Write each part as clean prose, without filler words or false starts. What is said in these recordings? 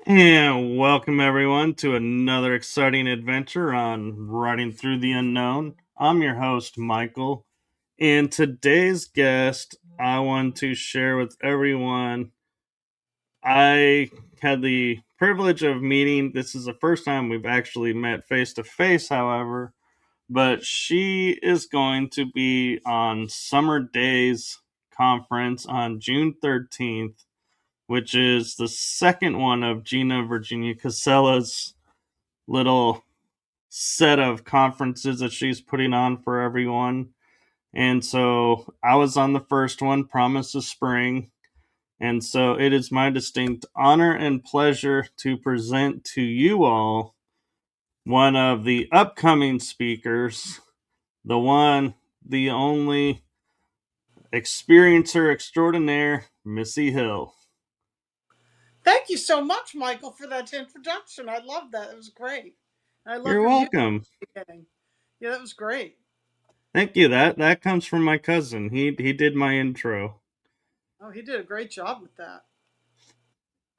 And welcome everyone to another exciting adventure on Riding Through the Unknown. I'm your host, Michael, and today's guest I want to share with everyone. I had the privilege of meeting, this is the first time we've actually met face to face, however, but she is going to be on Summer Days conference on June 13th, which is the second one of Gina Virginia Casella's little set of conferences that she's putting on for everyone. And so I was on the first one, Promise of Spring. And so it is my distinct honor and pleasure to present to you all one of the upcoming speakers, the one, the only experiencer extraordinaire, Missy Hill. Thank you so much, Michael, for that introduction. I love that. It was great. I love You're your music welcome. beginning. Yeah, that was great. Thank you. That comes from my cousin. He did my intro. Oh, he did a great job with that.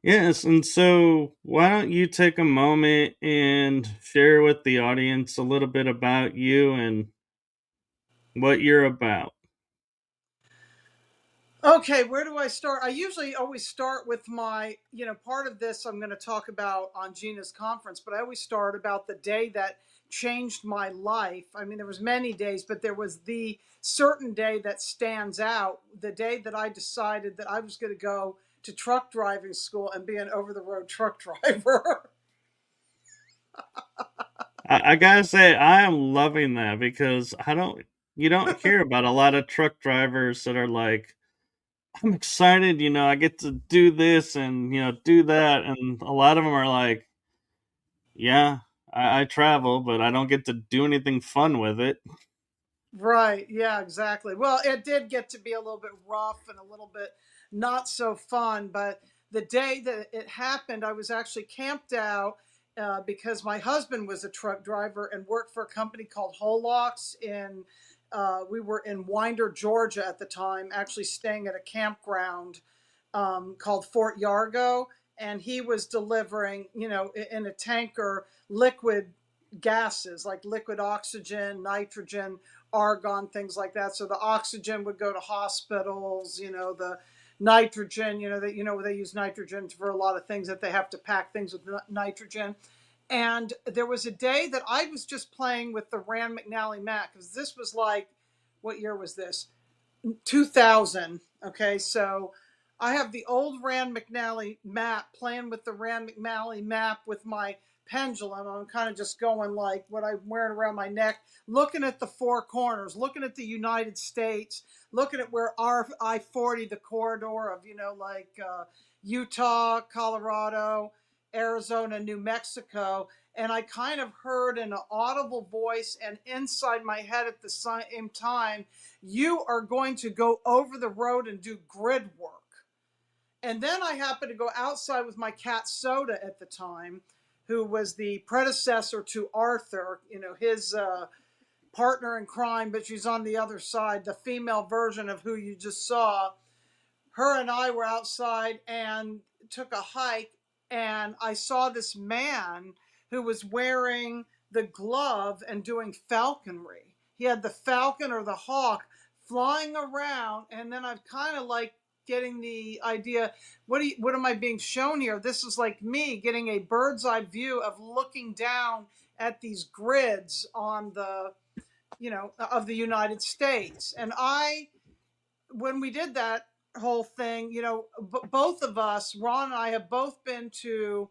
Yes, and so why don't you take a moment and share with the audience a little bit about you and what you're about? Okay, where do I start? I usually always start with part of this I'm going to talk about on Gina's conference, but I always start about the day that changed my life. I mean, there was many days, but there was the certain day that stands out, the day that I decided that I was going to go to truck driving school and be an over the road truck driver. I gotta say, I am loving that because you don't hear about a lot of truck drivers that are like, I'm excited, I get to do this and, do that. And a lot of them are like, yeah, I travel, but I don't get to do anything fun with it. Right. Yeah, exactly. Well, it did get to be a little bit rough and a little bit not so fun. But the day that it happened, I was actually camped out because my husband was a truck driver and worked for a company called Holox we were in Winder, Georgia at the time, actually staying at a campground called Fort Yargo. And he was delivering, in a tanker, liquid gases like liquid oxygen, nitrogen, argon, things like that. So the oxygen would go to hospitals, the nitrogen, they use nitrogen for a lot of things that they have to pack things with nitrogen. And there was a day that I was just playing with the Rand McNally map because this was like, what year was this? 2000. Okay, so I have the old Rand McNally map playing with the Rand McNally map with my pendulum. I'm kind of just going like what I'm wearing around my neck, looking at the four corners, looking at the United States, looking at where I 40, the corridor of, Utah, Colorado, Arizona, New Mexico. And I kind of heard in an audible voice and inside my head at the same time, you are going to go over the road and do grid work. And then I happened to go outside with my cat Soda at the time, who was the predecessor to Arthur, his partner in crime, but she's on the other side, the female version of who you just saw. Her and I were outside and took a hike, and I saw this man who was wearing the glove and doing falconry. He had the falcon or the hawk flying around, and then I've kind of like getting the idea, what am I being shown here? This is like me getting a bird's eye view of looking down at these grids on the of the United States. And when we did that whole thing, both of us, Ron and I, have both been to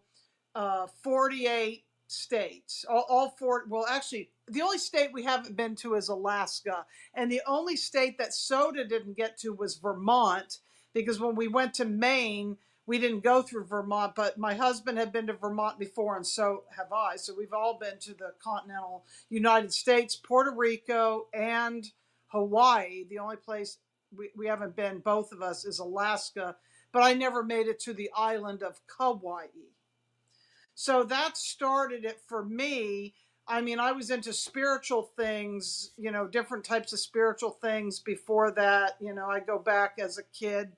48 states. All four. Well, actually, the only state we haven't been to is Alaska, and the only state that Soda didn't get to was Vermont, because when we went to Maine, we didn't go through Vermont. But my husband had been to Vermont before, and so have I. So we've all been to the continental United States, Puerto Rico, and Hawaii. The only place we haven't been, both of us, is Alaska. But I never made it to the island of Kauai. So that started it for me. I mean, I was into spiritual things, different types of spiritual things before that. I go back as a kid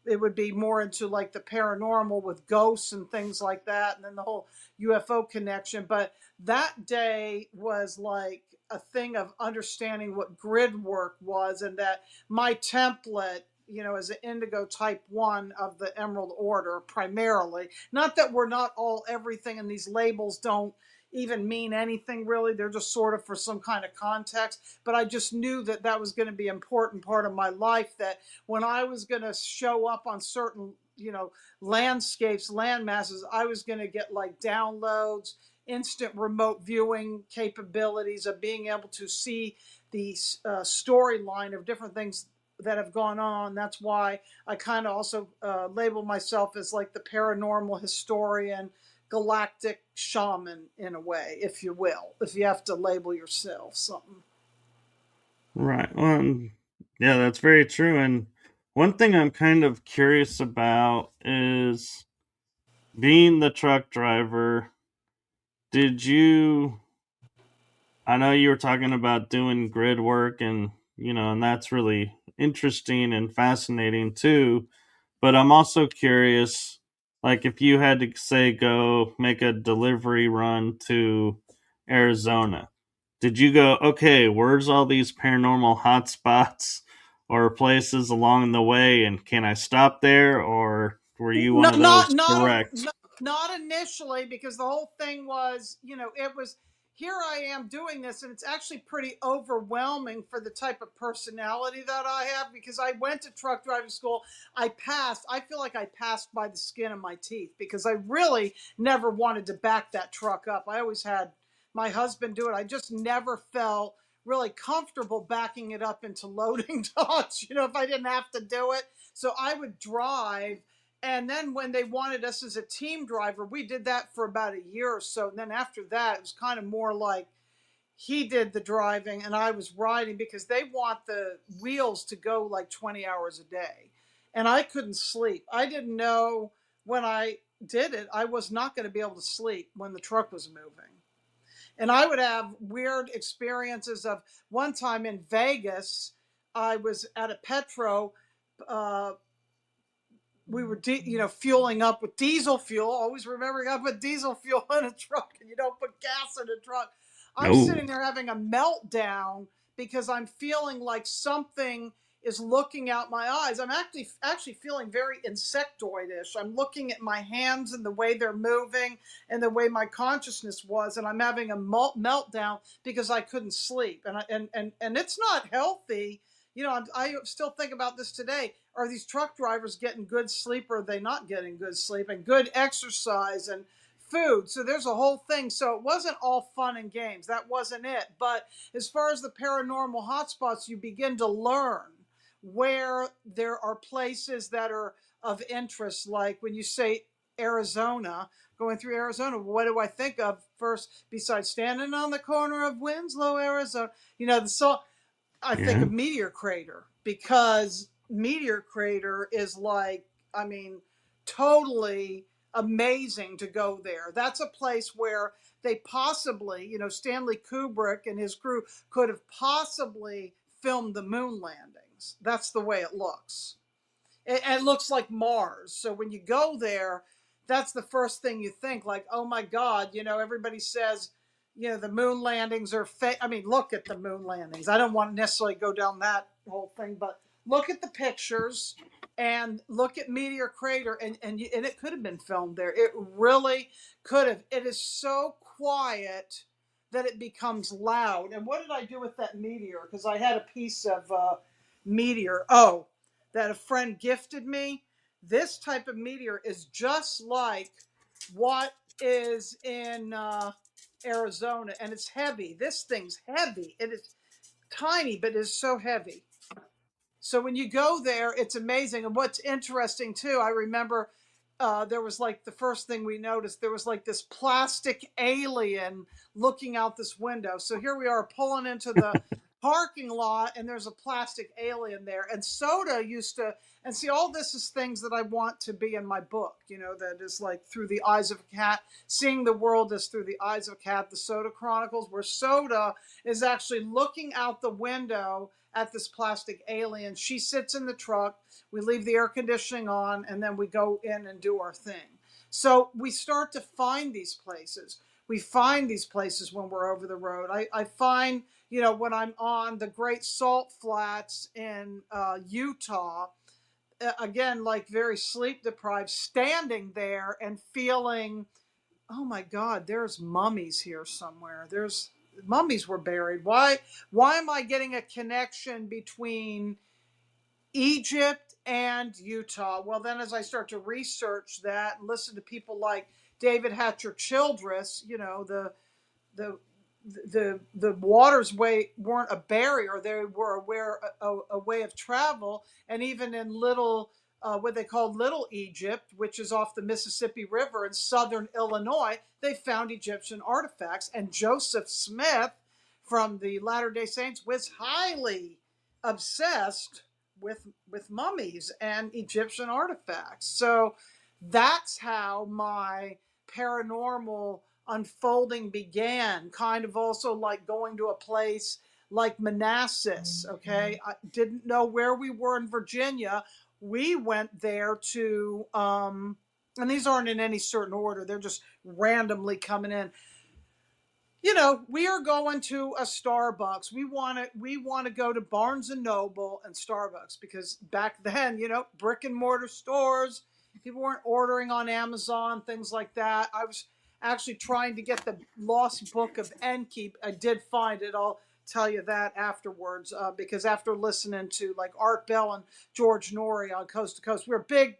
it would be more into like the paranormal with ghosts and things like that, and then the whole UFO connection. But that day was like a thing of understanding what grid work was, and that my template, as an indigo type 1 of the Emerald Order primarily. Not that we're not all everything, and these labels don't even mean anything really. They're just sort of for some kind of context. But I just knew that that was going to be an important part of my life, that when I was going to show up on certain, landscapes, land masses, I was going to get like downloads, instant remote viewing capabilities of being able to see the storyline of different things that have gone on. That's why I kind of also label myself as like the paranormal historian, galactic shaman in a way, if you will, if you have to label yourself something. Right. Well, yeah, that's very true. And one thing I'm kind of curious about is being the truck driver. Did you? I know you were talking about doing grid work, and that's really interesting and fascinating too. But I'm also curious, like, if you had to say go make a delivery run to Arizona, did you go, okay, where's all these paranormal hotspots or places along the way, and can I stop there, or were you one No, of those not direct? not initially, because the whole thing was, it was, here I am doing this, and it's actually pretty overwhelming for the type of personality that I have, because I went to truck driving school. I passed. I feel like I passed by the skin of my teeth, because I really never wanted to back that truck up. I always had my husband do it. I just never felt really comfortable backing it up into loading docks, if I didn't have to do it. So I would drive, and then when they wanted us as a team driver, we did that for about a year or so. And then after that, it was kind of more like he did the driving and I was riding, because they want the wheels to go like 20 hours a day. And I couldn't sleep. I didn't know when I did it, I was not going to be able to sleep when the truck was moving. And I would have weird experiences of one time in Vegas, I was at a Petro, uh, we were fueling up with diesel fuel. Always remembering I put diesel fuel in a truck, and you don't put gas in a truck. I'm No. sitting there having a meltdown because I'm feeling like something is looking out my eyes. I'm actually feeling very insectoidish. I'm looking at my hands and the way they're moving and the way my consciousness was, and I'm having a meltdown because I couldn't sleep. And it's not healthy. I still think about this today. Are these truck drivers getting good sleep, or are they not getting good sleep, and good exercise and food? So there's a whole thing. So it wasn't all fun and games. That wasn't it. But as far as the paranormal hotspots, you begin to learn where there are places that are of interest. Like when you say Arizona, going through Arizona, what do I think of first besides standing on the corner of Winslow, Arizona? The song, I think Yeah. of Meteor Crater, because Meteor Crater is like, I mean, totally amazing to go there. That's a place where they possibly, Stanley Kubrick and his crew could have possibly filmed the moon landings. That's the way it looks. It looks like Mars. So when you go there, that's the first thing you think, like, oh my God, everybody says, the moon landings are fake. I mean, look at the moon landings. I don't want to necessarily go down that whole thing, but look at the pictures and look at Meteor Crater, and it could have been filmed there. It really could have. It is so quiet that it becomes loud. And what did I do with that meteor? Because I had a piece of meteor. Oh, that a friend gifted me. This type of meteor is just like what is in Arizona, and it's heavy. This thing's heavy. It is tiny, but it's so heavy. So when you go there, it's amazing. And what's interesting too, I remember there was like the first thing we noticed, there was like this plastic alien looking out this window. So here we are pulling into the parking lot, and there's a plastic alien there. And Soda used to, and see, all this is things that I want to be in my book, that is like Through the Eyes of a Cat, seeing the world as through the eyes of a cat, the Soda Chronicles, where Soda is actually looking out the window at this plastic alien. She sits in the truck, we leave the air conditioning on, and then we go in and do our thing. So we start to find these places. We find these places when we're over the road. I find, when I'm on the Great Salt Flats in Utah, again, like very sleep deprived, standing there and feeling, oh my God, there's mummies here somewhere. There's mummies were buried. Why am I getting a connection between Egypt and Utah? Well, then as I start to research that and listen to people like David Hatcher Childress, the the waters weren't a barrier; they were a way of travel. And even in little what they called Little Egypt, which is off the Mississippi River in southern Illinois, they found Egyptian artifacts. And Joseph Smith from the Latter Day Saints was highly obsessed with mummies and Egyptian artifacts. So that's how my paranormal unfolding began, kind of also like going to a place like Manassas. Okay, I didn't know where we were in Virginia. We went there to and these aren't in any certain order, they're just randomly coming in. We are going to a Starbucks. We want to go to Barnes and Noble and Starbucks, because back then, brick and mortar stores, people weren't ordering on Amazon, things like that. I was actually trying to get the lost book of Enki. I did find it. I'll tell you that afterwards, because after listening to like Art Bell and George Norrie on Coast to Coast, we're big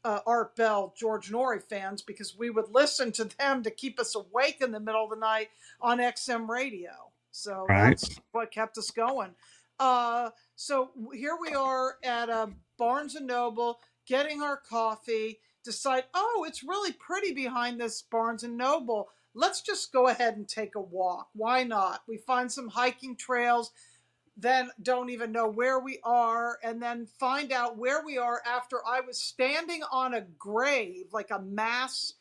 Art Bell, George Norrie fans, because we would listen to them to keep us awake in the middle of the night on XM radio. So Right. that's what kept us going. So here we are at a Barnes and Noble, getting our coffee. Decide, oh, it's really pretty behind this Barnes and Noble. Let's just go ahead and take a walk. Why not? We find some hiking trails, then don't even know where we are, and then find out where we are after I was standing on a grave, like a mass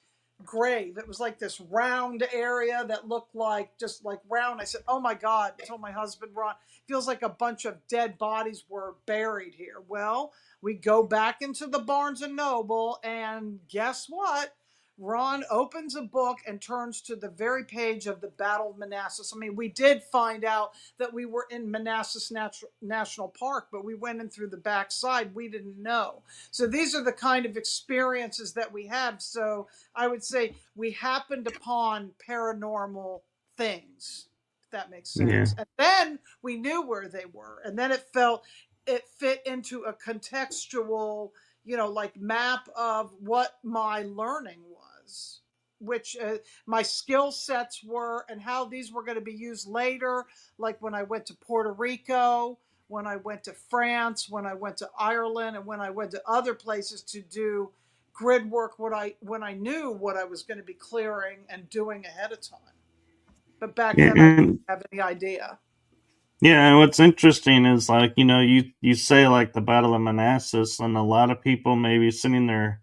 grave. It was like this round area that looked like just like round. I said, oh my God, I told my husband, Ron, feels like a bunch of dead bodies were buried here. Well, we go back into the Barnes and Noble, and guess what? Ron opens a book and turns to the very page of the Battle of Manassas. I mean, we did find out that we were in Manassas National Park, but we went in through the back side. We didn't know. So these are the kind of experiences that we have. So I would say we happened upon paranormal things, if that makes Yeah. sense. And then we knew where they were. And then it fit into a contextual, like map of what my learning was, which my skill sets were, and how these were going to be used later, like when I went to Puerto Rico, when I went to France, when I went to Ireland, and when I went to other places to do grid work, when I knew what I was going to be clearing and doing ahead of time. But back Yeah, then I didn't and have any idea. yeah, and what's interesting is like, you say like the Battle of Manassas, and a lot of people may be sitting there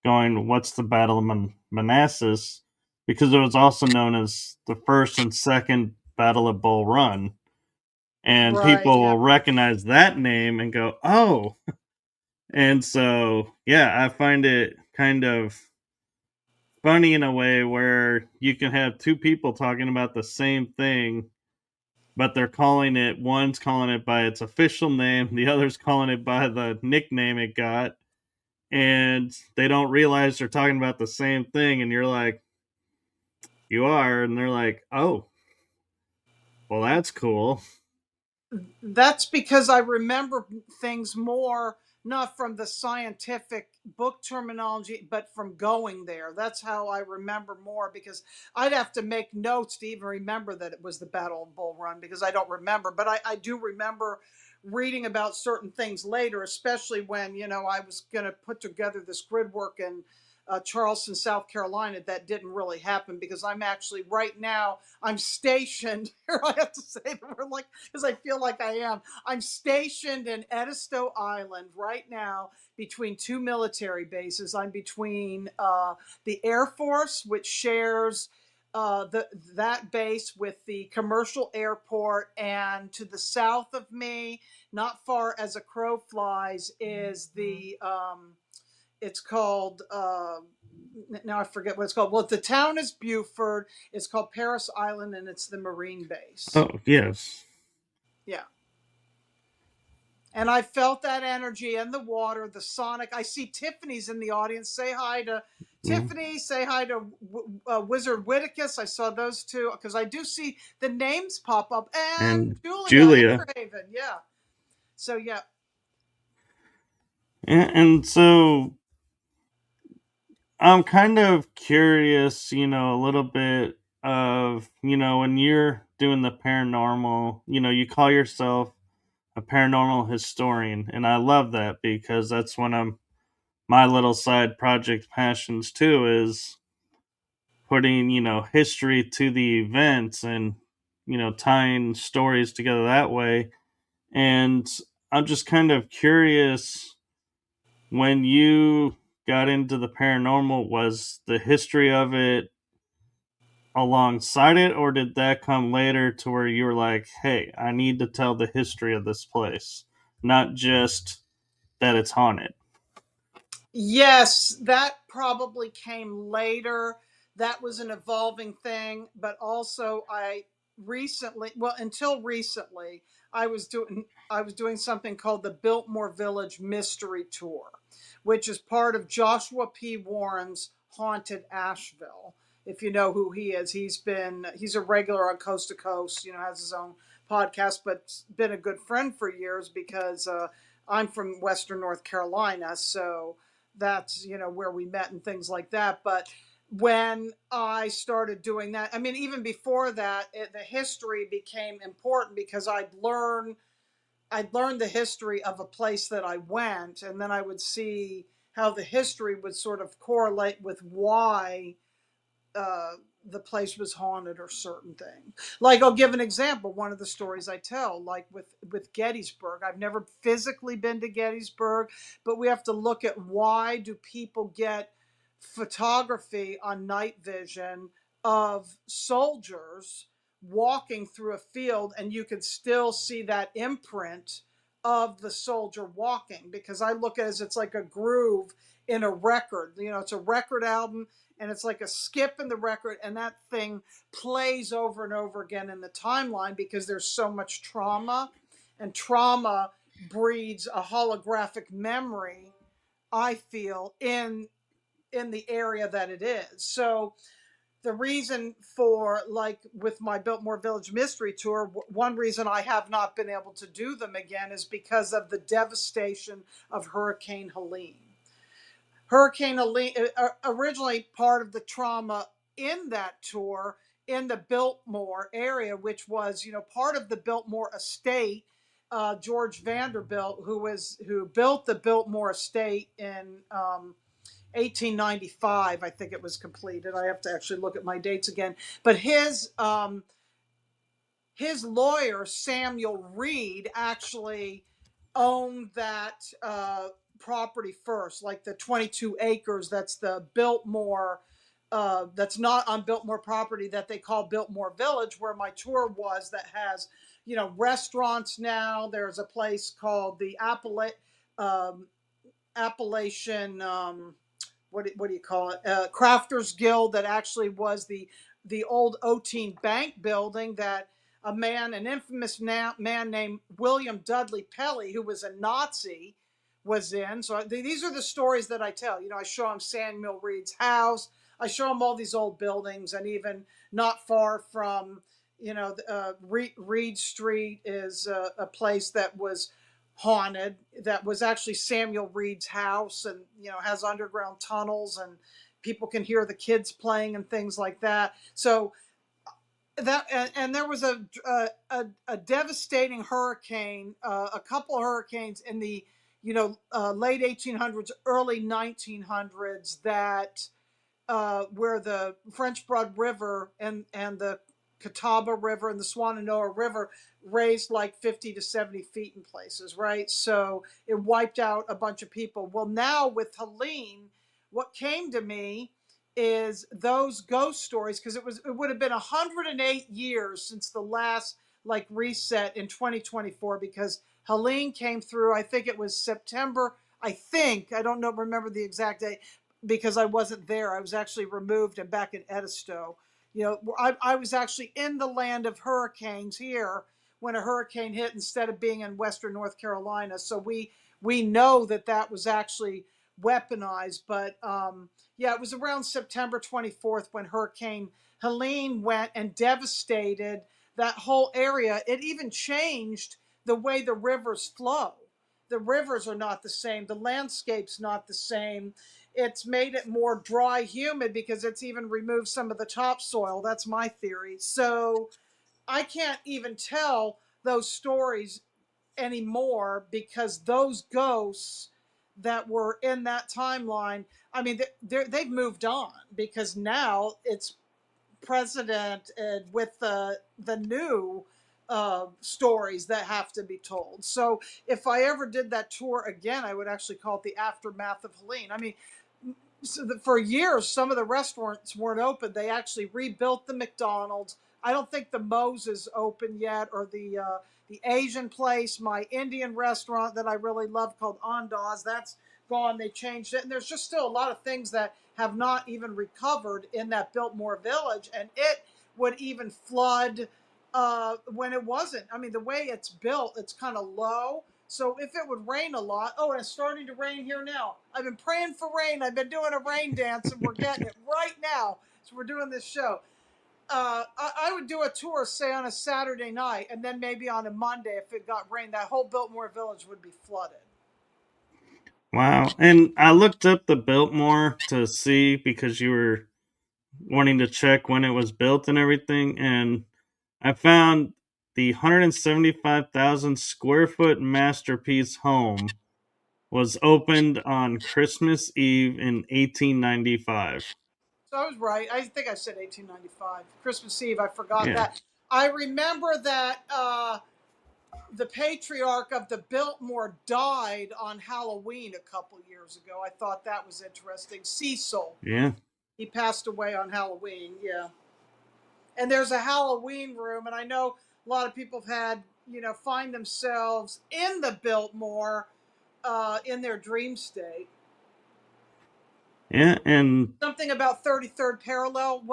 going, what's the Battle of Manassas? Because it was also known as the first and second Battle of Bull Run. And Right, people yeah. will recognize that name and go, oh. And so, yeah, I find it kind of funny in a way where you can have two people talking about the same thing, but they're calling it, one's calling it by its official name, the other's calling it by the nickname it got, and they don't realize they're talking about the same thing. And you're like, you are, and they're like, oh, well, that's cool. That's because I remember things more, not from the scientific book terminology, but from going there. That's how I remember more, because I'd have to make notes to even remember that it was the Battle of Bull Run, because I don't remember. But I do remember reading about certain things later, especially when, I was going to put together this grid work and Charleston, South Carolina, that didn't really happen because I'm actually right now, I'm stationed. Here I have to say the word like, because I feel like I am. I'm stationed in Edisto Island right now between two military bases. I'm between the Air Force, which shares that base with the commercial airport, and to the south of me, not far as a crow flies, is the it's called now I forget what it's called. Well, the town is Buford. It's called Paris Island, and it's the Marine base. Oh, yes. Yeah. And I felt that energy in the water, the sonic. I see Tiffany's in the audience. Say hi to Mm. Tiffany. Say hi to Wizard Whitticus. I saw those two because I do see the names pop up. And And Julia Julia. Interhaven. Yeah. So, yeah. And so I'm kind of curious, a little bit of, when you're doing the paranormal, you call yourself a paranormal historian. And I love that because that's one of my little side project passions too, is putting, history to the events and, tying stories together that way. And I'm just kind of curious, when you got into the paranormal, was the history of it alongside it, or did that come later to where you were like, hey, I need to tell the history of this place, not just that it's haunted? Yes, that probably came later. That was an evolving thing, but also I recently, well, until recently, I was doing something called the Biltmore Village Mystery Tour, which is part of Joshua P. Warren's Haunted Asheville. If you know who he is, he's a regular on Coast to Coast, has his own podcast, but been a good friend for years because I'm from Western North Carolina, so that's where we met and things like that. But when I started doing that, I mean, even before that, the history became important because I'd learned the history of a place that I went, and then I would see how the history would sort of correlate with why uh, the place was haunted or certain thing. Like, I'll give an example. One of the stories I tell, like with Gettysburg, I've never physically been to Gettysburg, but we have to look at why do people get photography on night vision of soldiers walking through a field, and you can still see that imprint of the soldier walking, because I look at it as it's like a groove in a record. It's a record album, and it's like a skip in the record, and that thing plays over and over again in the timeline because there's so much trauma, and trauma breeds a holographic memory, I feel, in the area that it is. So the reason for, like, with my Biltmore Village Mystery Tour, one reason I have not been able to do them again is because of the devastation of Hurricane Helene. Hurricane Helene, originally part of the trauma in that tour in the Biltmore area, which was, part of the Biltmore estate. George Vanderbilt, who built the Biltmore estate in 1895, I think it was completed. I have to actually look at my dates again. But his lawyer, Samuel Reed, actually owned that property first, like the 22 acres that's the Biltmore, that's not on Biltmore property, that they call Biltmore Village, where my tour was, that has, restaurants now. There's a place called the Appalachian, what do you call it? Crafters Guild, that actually was the old Otine Bank building that an infamous man named William Dudley Pelley, who was a Nazi, was in. So these are the stories that I tell. I show him Samuel Reed's house. I show him all these old buildings, and even not far from, Reed Street is a place that was haunted, that was actually Samuel Reed's house, and has underground tunnels, and people can hear the kids playing and things like that. So that, and there was a devastating hurricane, a couple of hurricanes in the late 1800s, early 1900s, that where the French Broad River and the Catawba River and the Swananoa River raised like 50 to 70 feet in places, right? So it wiped out a bunch of people. Well, now with Helene, what came to me is those ghost stories, because it would have been 108 years since the last like reset in 2024, because Helene came through. I think it was September. I don't know, remember the exact date, because I wasn't there. I was actually removed and back in Edisto. I was actually in the land of hurricanes here when a hurricane hit, instead of being in Western North Carolina. So we know that was actually weaponized. But yeah, it was around September 24th when Hurricane Helene went and devastated that whole area. It even changed the way the rivers flow. The rivers are not the same. The landscape's not the same. It's made it more dry, humid, because it's even removed some of the topsoil. That's my theory. So I can't even tell those stories anymore, because those ghosts that were in that timeline, I mean, they've moved on, because now it's president and with the new stories that have to be told. So if I ever did that tour again, I would actually call it the aftermath of Helene. I mean, for years, some of the restaurants weren't open. They actually rebuilt the McDonald's. I don't think the Moe's is open yet, or the Asian place, my Indian restaurant that I really love called Andaz, that's gone. They changed it, and there's just still a lot of things that have not even recovered in that Biltmore Village, and it would even flood when it wasn't. I mean, the way it's built, it's kind of low. So if it would rain a lot, oh, and it's starting to rain here now. I've been praying for rain. I've been doing a rain dance, and we're getting it right now. So we're doing this show. I would do a tour, say on a Saturday night, and then maybe on a Monday, if it got rain, that whole Biltmore Village would be flooded. Wow. And I looked up the Biltmore to see, because you were wanting to check when it was built and everything, and I found the 175,000 square foot masterpiece home was opened on Christmas Eve in 1895. So I was right. I think I said 1895. Christmas Eve, I forgot Yeah. that. I remember that the patriarch of the Biltmore died on Halloween a couple years ago. I thought that was interesting. Cecil. Yeah. He passed away on Halloween. Yeah. And there's a Halloween room, and I know a lot of people have had, find themselves in the Biltmore in their dream state. Yeah. And Something about 33rd parallel.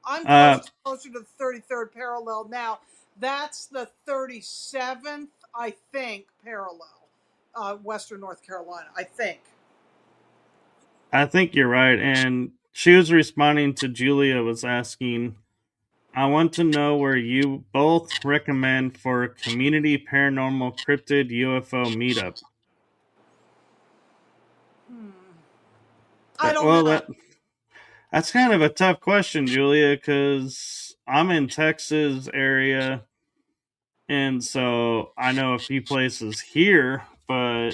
I'm uh, closer to the 33rd parallel now. That's the 37th, I think, parallel, Western North Carolina, I think. I think you're right. And she was responding to Julia, was asking, I want to know where you both recommend for a community paranormal cryptid UFO meetup. Hmm. I don't Well, know. that's kind of a tough question, Julia, because I'm in Texas area, and so I know a few places here, but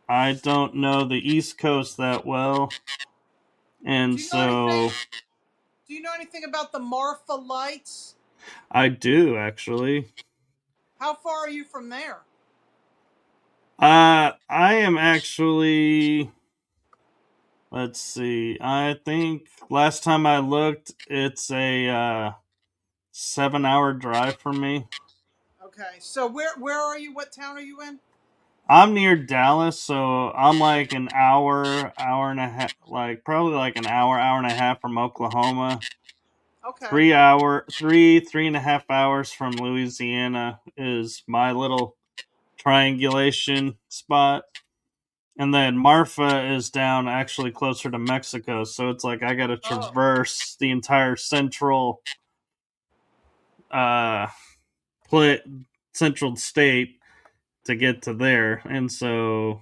I don't know the East Coast that well, and Do you know anything? so Do you know anything about the Marfa lights? I do actually. How far are you from there? I am actually. Let's see. I think last time I looked, it's a 7 hour drive from me. Okay, so where are you? What town are you in? I'm near Dallas, so I'm like an hour, hour and a half, like probably like an hour, hour and a half from Oklahoma. Okay. 3 hour, 3.5 hours from Louisiana is my little triangulation spot. And then Marfa is down actually closer to Mexico, so it's like I got to Oh. traverse the entire uh pla central state to get to there. And so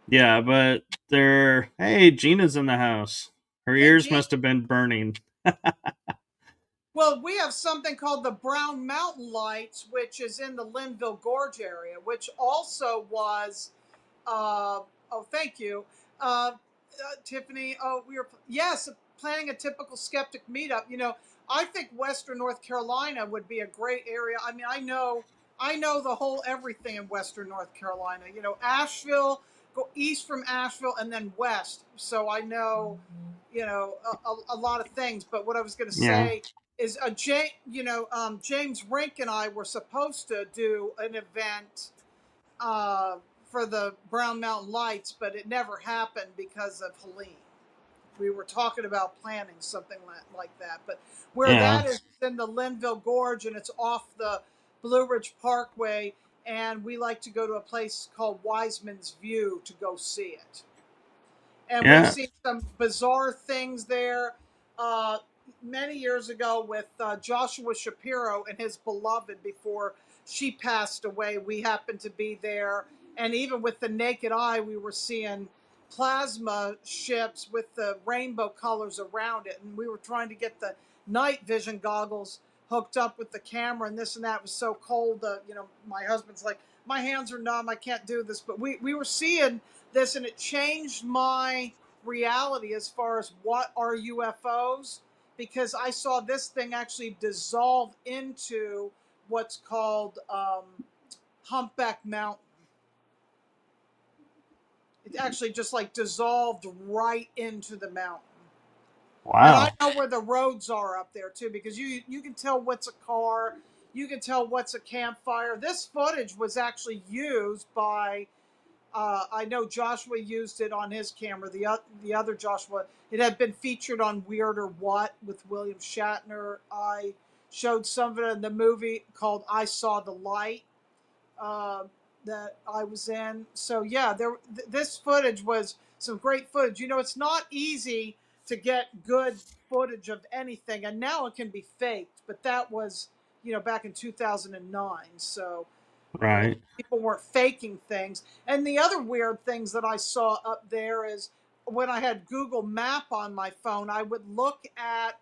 yeah, but they're hey, Gina's in the house. Her Hey, ears Gene. must have been burning. Well, we have something called the Brown Mountain Lights, which is in the Linville Gorge area, which also was. Oh, thank you, Tiffany. Oh, we were yes planning a typical skeptic meetup. I think Western North Carolina would be a great area. I mean, I know the whole everything in Western North Carolina. Asheville, go east from Asheville, and then west. So I know, a lot of things. But what I was going to Yeah. say is James Rink and I were supposed to do an event uh, for the Brown Mountain Lights, but it never happened because of Helene. We were talking about planning something like that, but where Yeah. that is in the Linville Gorge and it's off the Blue Ridge Parkway, and we like to go to a place called Wiseman's View to go see it, and we've Yeah. seen some bizarre things there. Uh, Many years ago with Joshua Shapiro and his beloved before she passed away, we happened to be there, and even with the naked eye, we were seeing plasma ships with the rainbow colors around it, and we were trying to get the night vision goggles hooked up with the camera, and this and that. It was so cold. My husband's like, my hands are numb, I can't do this, but we were seeing this, and it changed my reality as far as what are UFOs, because I saw this thing actually dissolve into what's called Humpback Mountain. It actually just like dissolved right into the mountain. And I Wow. know where the roads are up there too, because you can tell what's a car, you can tell what's a campfire. This footage was actually used by I know Joshua used it on his camera. The other Joshua, it had been featured on Weird or What with William Shatner. I showed some of it in the movie called I Saw the Light uh, that I was in. So yeah, this footage was some great footage. It's not easy to get good footage of anything, and now it can be faked. But that was back in 2009. So Right. people weren't faking things. And the other weird things that I saw up there is when I had Google Map on my phone, I would look at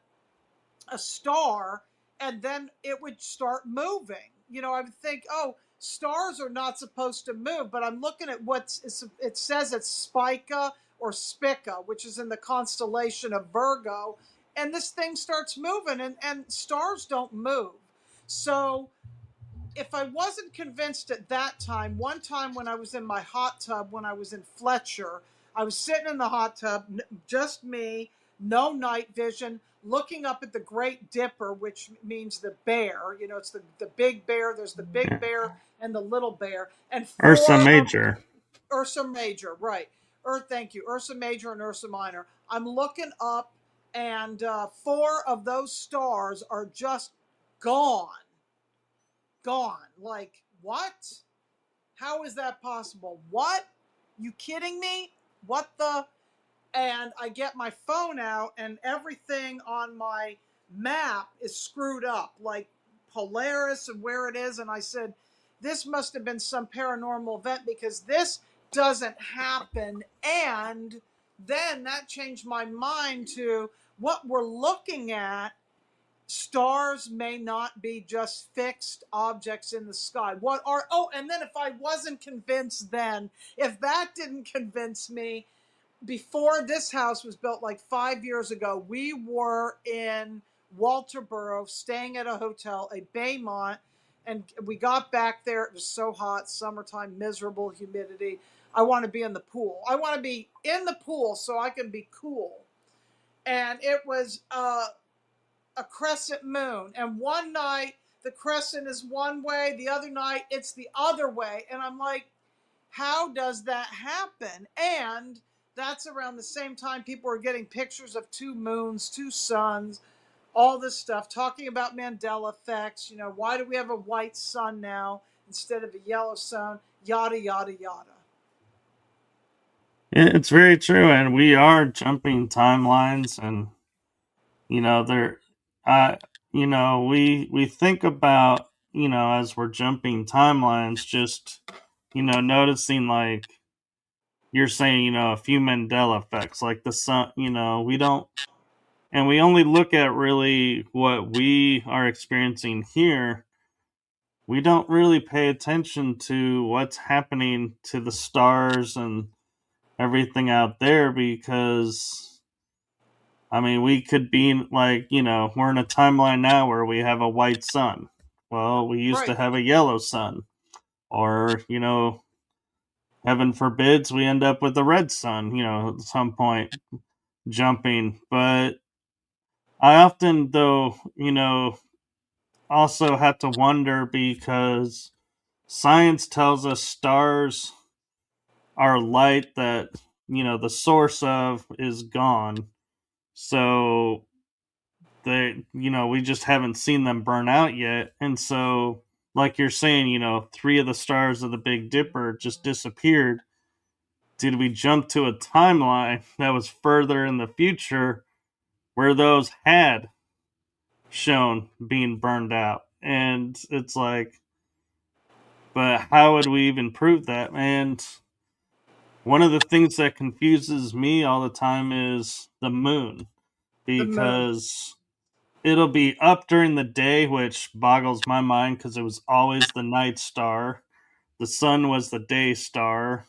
a star and then it would start moving. I would think, oh, stars are not supposed to move, but I'm looking at it says it's Spica or Spica, which is in the constellation of Virgo, and this thing starts moving, and stars don't move. So if I wasn't convinced at that time, one time when I was in my hot tub, when I was in Fletcher, I was sitting in the hot tub, just me, no night vision, looking up at the Great Dipper, which means the bear. It's the big bear. There's the big Yeah. bear and the little bear. And Ursa four of Major. Ursa Major, right. Thank you. Ursa Major and Ursa Minor. I'm looking up, and four of those stars are just gone. Gone. Like, what? How is that possible? What? You kidding me? What the? And I get my phone out, and everything on my map is screwed up, like Polaris and where it is. And I said, this must have been some paranormal event because this doesn't happen. And then that changed my mind to what we're looking at. Stars may not be just fixed objects in the sky. What are, oh, and then if I wasn't convinced then, if that didn't convince me, before this house was built like 5 years ago, we were in Walterboro staying at a hotel, a Baymont, and we got back there. It was so hot, summertime, miserable, humidity. I want to be in the pool. I want to be in the pool so I can be cool. And it was a crescent moon. And one night the crescent is one way, the other night it's the other way. And I'm like, how does that happen? And that's around the same time people are getting pictures of two moons, two suns, all this stuff, talking about Mandela effects. Why do we have a white sun now instead of a yellow sun? Yada, yada, yada. It's very true, and we are jumping timelines, and there, uh, we think about as we're jumping timelines, just noticing like you're saying, a few Mandela effects, like the sun. We don't. And we only look at really what we are experiencing here. We don't really pay attention to what's happening to the stars and everything out there because I mean, we could be like, we're in a timeline now where we have a white sun. Well, we used to Right. have a yellow sun. Or, heaven forbids we end up with a red sun, at some point jumping. But I often, though, also have to wonder because science tells us stars are light that, the source of is gone. So we just haven't seen them burn out yet. And so, like you're saying, three of the stars of the Big Dipper just disappeared. Did we jump to a timeline that was further in the future where those had shown being burned out? And it's like, but how would we even prove that? And one of the things that confuses me all the time is the moon The moon. because it'll be up during the day, which boggles my mind because it was always the night star. The sun was the day star.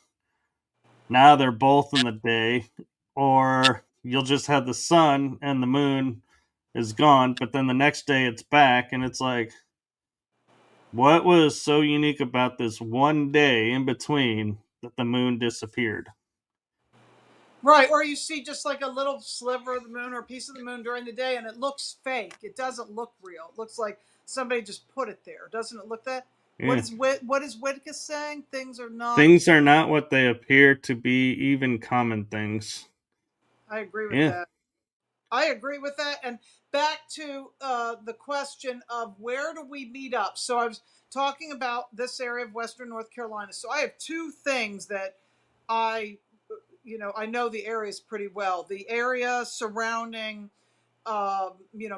Now they're both in the day. Or you'll just have the sun and the moon is gone, but then the next day it's back, and it's like, what was so unique about this one day in between that the moon disappeared? Right, or you see just like a little sliver of the moon or a piece of the moon during the day, and it looks fake. It doesn't look real. It looks like somebody just put it there. Doesn't it look that? Yeah. What is Whitaker saying? Things are not. Things are not what they appear to be, even common things. I agree with Yeah. that. I agree with that. And back to the question of where do we meet up? So I was talking about this area of Western North Carolina. So I have two things that I, I know the areas pretty well. The area surrounding,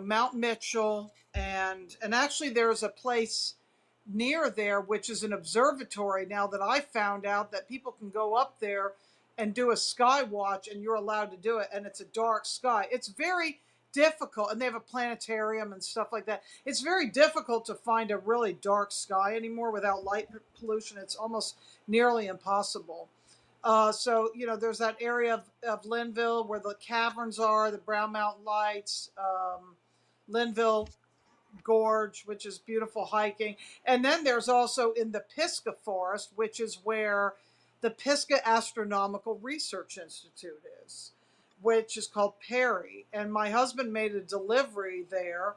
Mount Mitchell, and actually there's a place near there which is an observatory now that I found out that people can go up there and do a sky watch, and you're allowed to do it, and it's a dark sky. It's very difficult, and they have a planetarium and stuff like that. It's very difficult to find a really dark sky anymore without light pollution. It's almost nearly impossible. So there's that area of Linville where the caverns are, the Brown Mountain Lights, Linville Gorge, which is beautiful hiking. And then there's also in the Pisgah Forest, which is where the Pisgah Astronomical Research Institute is, which is called Perry. And my husband made a delivery there,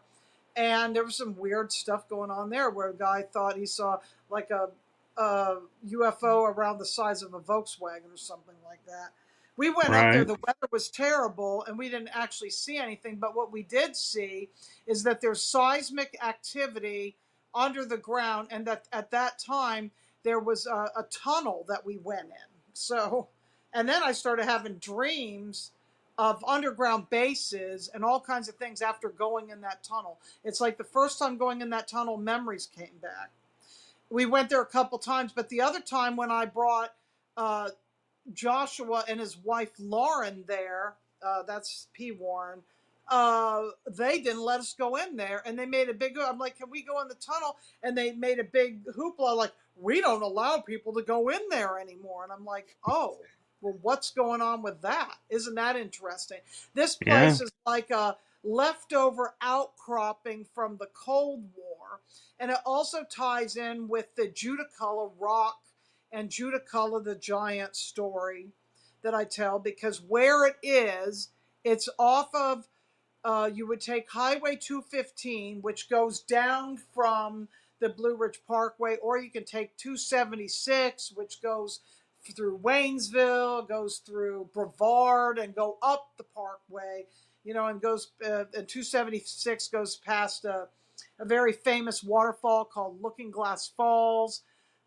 and there was some weird stuff going on there where a guy thought he saw like a UFO around the size of a Volkswagen or something like that. We went up there, Right. the weather was terrible, and we didn't actually see anything. But what we did see is that there's seismic activity under the ground, and that at that time there was a tunnel that we went in. So, and then I started having dreams of underground bases and all kinds of things after going in that tunnel. It's like the first time going in that tunnel, memories came back. We went there a couple times, but the other time when I brought uh, Joshua and his wife Lauren there, that's P. Warren, they didn't let us go in there, and they made a big. I'm like, can we go in the tunnel? And they made a big hoopla, like we don't allow people to go in there anymore. And I'm like, oh, well, what's going on with that? Isn't that interesting? This Yeah. place is like a leftover outcropping from the Cold War, and it also ties in with the Judaculla rock and Judaculla the giant story that I tell, because where it is, it's off of, you would take Highway 215, which goes down from the Blue Ridge Parkway, or you can take 276, which goes through Waynesville, goes through Brevard, and go up the Parkway, and goes, and 276 goes past a very famous waterfall called Looking Glass Falls.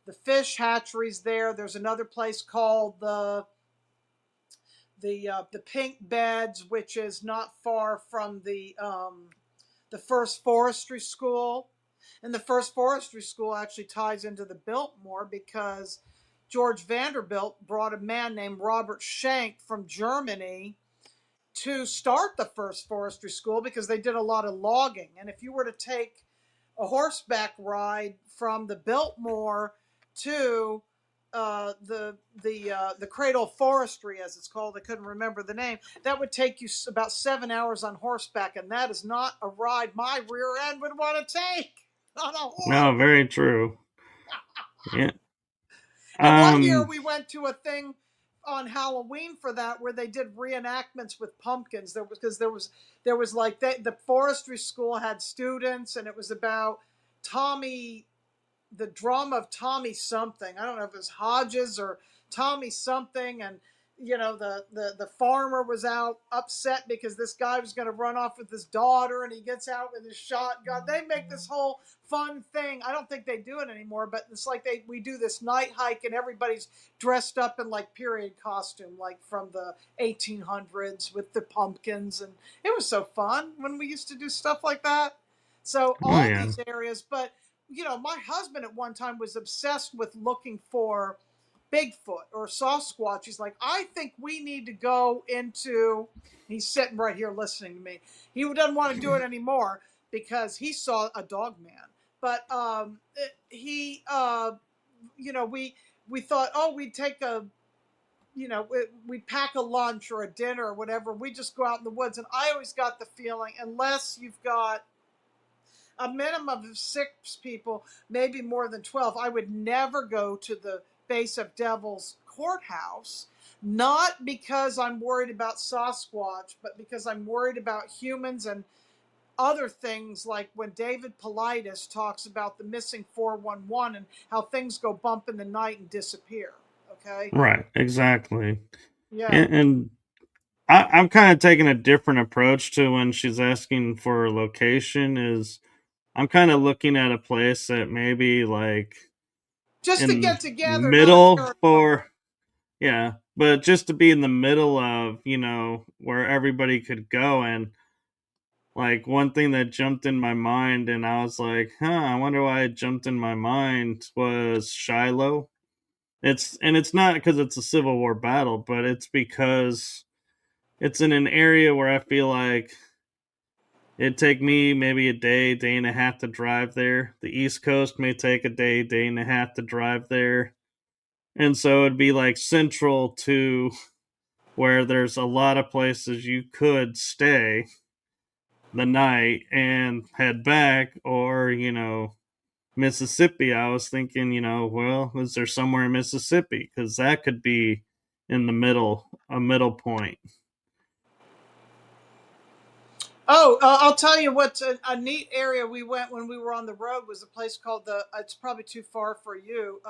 The fish hatcheries there. There's another place called the Pink Beds, which is not far from the First Forestry School. And the First Forestry School actually ties into the Biltmore because George Vanderbilt brought a man named Robert Schenck from Germany to start the first forestry school because they did a lot of logging. And if you were to take a horseback ride from the Biltmore to the Cradle Forestry, as it's called, I couldn't remember the name. That would take you about 7 hours on horseback, and that is not a ride my rear end would want to take on a horse. No, very true. Yeah. And one year Um. we went to a thing on Halloween for that where they did reenactments with pumpkins. There was like the forestry school had students, and it was about Tommy, the drama of Tommy something. I don't know if it was Hodges or Tommy something, and the farmer was out upset because this guy was going to run off with his daughter, and he gets out with his shotgun. They make this whole fun thing. I don't think they do it anymore, but it's like we do this night hike, and everybody's dressed up in like period costume, like from the 1800s with the pumpkins, and it was so fun when we used to do stuff like that. So Oh all yeah. these areas, but my husband at one time was obsessed with looking for Bigfoot or Sasquatch. He's like, I think we need to go into. He's sitting right here listening to me. He doesn't want to do it anymore because he saw a dog man. But we thought, oh, we'd take we'd pack a lunch or a dinner or whatever. We just go out in the woods, and I always got the feeling, unless you've got a minimum of 6 people, maybe more than 12. I would never go to the base of Devil's Courthouse, not because I'm worried about Sasquatch, but because I'm worried about humans and other things, like when David Paulides talks about the missing 411 and how things go bump in the night and disappear. Okay? Right. Exactly. Yeah. And I'm kind of taking a different approach to when she's asking for a location. Is I'm kind of looking at a place that maybe like Just to in get together, not a middle territory. for, yeah, but just to be in the middle of, where everybody could go. And like one thing that jumped in my mind, and I was like, I wonder why it jumped in my mind, was Shiloh. It's not because it's a Civil War battle, but it's because it's in an area where I feel like it'd take me maybe a day, day and a half to drive there. The East Coast may take a day, day and a half to drive there. And so it'd be like central to where there's a lot of places you could stay the night and head back. Or, Mississippi, I was thinking, well, is there somewhere in Mississippi? Because that could be in the middle, a middle point. Oh, I'll tell you what's a neat area we went when we were on the road was a place called it's probably too far for you,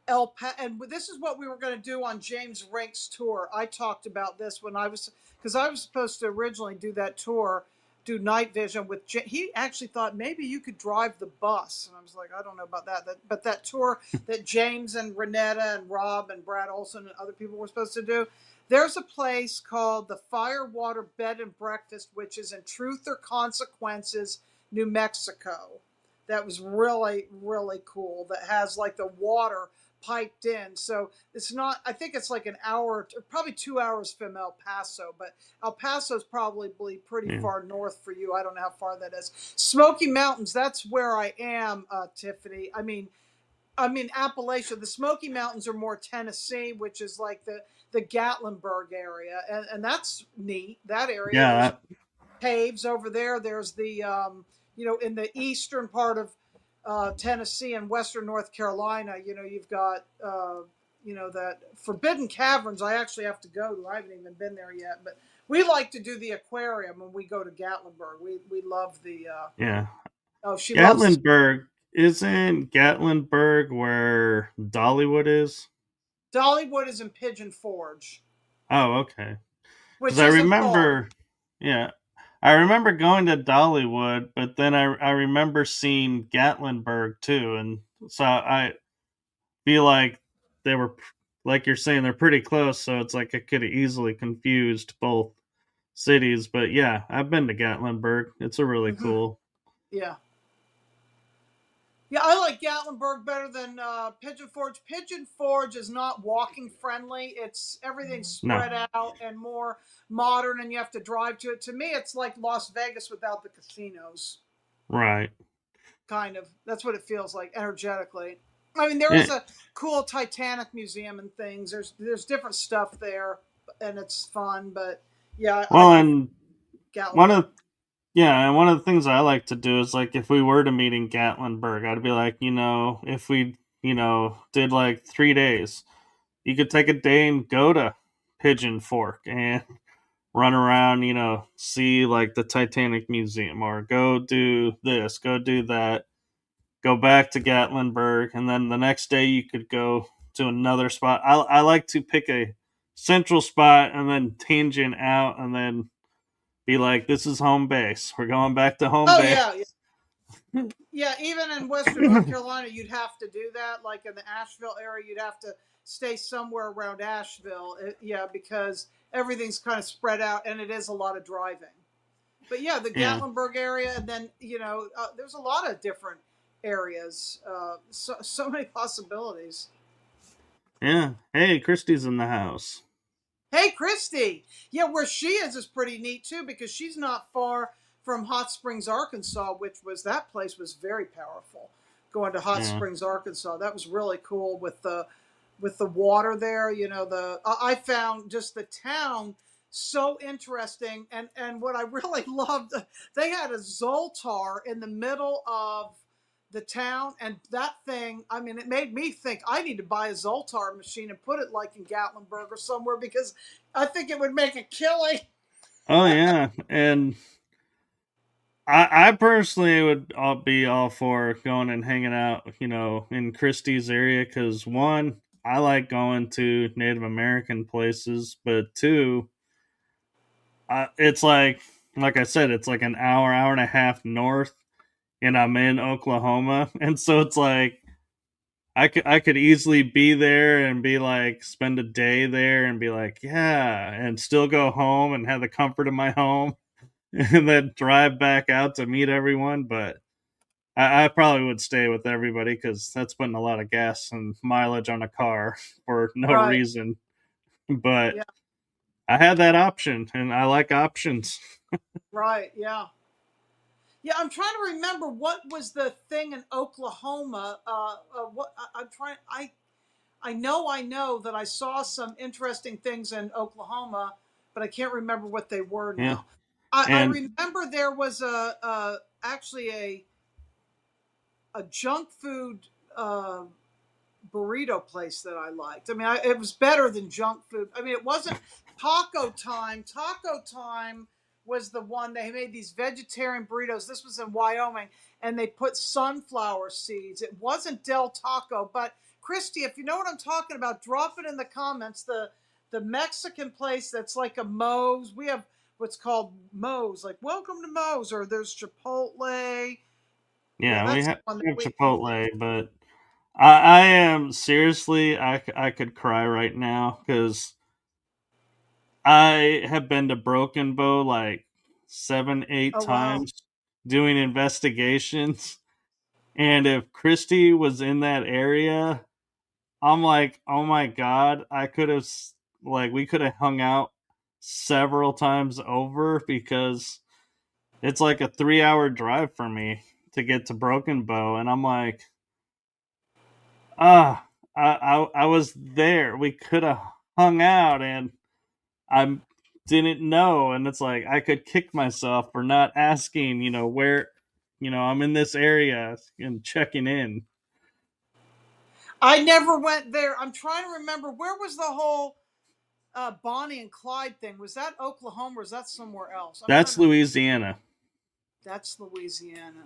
and this is what we were going to do on James Rink's tour. I talked about this when because I was supposed to originally do that tour, do night vision with. He actually thought maybe you could drive the bus, and I was like, I don't know about that. But that tour that James and Renetta and Rob and Brad Olson and other people were supposed to do. There's a place called the Firewater Bed and Breakfast, which is in Truth or Consequences, New Mexico. That was really, really cool. That has like the water piped in. So it's not, I think it's like an hour, probably 2 hours from El Paso, but El Paso is probably pretty Yeah. far north for you. I don't know how far that is. Smoky Mountains, that's where I am, Tiffany. I mean Appalachia. The Smoky Mountains are more Tennessee, which is like the Gatlinburg area, and that's neat. That area, Yeah. there's That, caves over there. There's in the eastern part of Tennessee and western North Carolina, you've got, that Forbidden Caverns. I actually have to go to. I haven't even been there yet, but we like to do the aquarium when we go to Gatlinburg. We love the. yeah. Oh, she loves this. Gatlinburg. Isn't Gatlinburg where Dollywood is? Dollywood is in Pigeon Forge, Oh, okay. Because which I isn't far. remember, yeah, I remember going to Dollywood, but then I remember seeing Gatlinburg too, and so I feel like they were, like you're saying, they're pretty close. So it's like I could have easily confused both cities. But yeah, I've been to Gatlinburg. It's a really Hmm. cool. Yeah. Yeah, I like Gatlinburg better than Pigeon Forge. Pigeon Forge is not walking friendly. It's everything's No, spread out and more modern, and you have to drive to it. To me, it's like Las Vegas without the casinos. right. Kind of. That's what it feels like energetically. I mean, there is Eh, a cool Titanic museum and things. There's different stuff there, and it's fun. But yeah, I well, prefer and one Gatlinburg. of yeah, and one of the things I like to do is like if we were to meet in Gatlinburg, I'd be like, if we, did like 3 days, you could take a day and go to Pigeon Fork and run around, see like the Titanic Museum, or go do this, go do that, go back to Gatlinburg, and then the next day you could go to another spot. I like to pick a central spot and then tangent out and then be like, this is home base. We're going back to home Oh base. yeah, yeah. Yeah, even in Western North Carolina, you'd have to do that. Like in the Asheville area, you'd have to stay somewhere around Asheville. Yeah, because everything's kind of spread out and it is a lot of driving. But yeah, the Yeah. Gatlinburg area, and then there's a lot of different areas. So many possibilities. Yeah. Hey, Christy's in the house. Hey, Christy. Yeah, where she is pretty neat too because she's not far from Hot Springs, Arkansas, which was that place was very powerful. Going to Hot Yeah. Springs, Arkansas, that was really cool with the water there. I found just the town so interesting, and what I really loved, they had a Zoltar in the middle of the town, and that thing, I mean, it made me think I need to buy a Zoltar machine and put it like in Gatlinburg or somewhere because I think it would make a killing. Oh yeah. And I personally would be all for going and hanging out, in Christie's area because one, I like going to Native American places, but two, it's like I said, it's like an hour and a half north, and I'm in Oklahoma, and so it's like I could easily be there and be like spend a day there and be like, yeah, and still go home and have the comfort of my home and then drive back out to meet everyone. But I probably would stay with everybody because that's putting a lot of gas and mileage on a car for no Right. reason. But Yeah. I had that option, and I like options. Right. Yeah. Yeah. I'm trying to remember what was the thing in Oklahoma. What I'm trying. I know that I saw some interesting things in Oklahoma, but I can't remember what they were Yeah, now. I and remember there was actually a junk food uh, burrito place that I liked. I mean, it was better than junk food. I mean, it wasn't Taco Time. Taco Time was the one they made these vegetarian burritos. This was in Wyoming, and they put sunflower seeds. It wasn't Del Taco, but Christy, if you know what I'm talking about, drop it in the comments. The Mexican place that's like a Moe's. We have what's called Moe's, like Welcome to Moe's, or there's Chipotle. Yeah, yeah, that's the one that we have we. Chipotle, but I am seriously, I could cry right now because I have been to Broken Bow like seven, eight Oh wow. times doing investigations. And if Christy was in that area, I'm like, oh my God, I could have, like, we could have hung out several times over because it's like a 3 hour drive for me to get to Broken Bow. And I'm like, ah, I was there. We could have hung out, and I didn't know. And it's like I could kick myself for not asking, where, I'm in this area and checking in. I never went there. I'm trying to remember where was the whole Bonnie and Clyde thing. Was that Oklahoma or is that somewhere else? I'm trying That's to remember. Louisiana. That's Louisiana.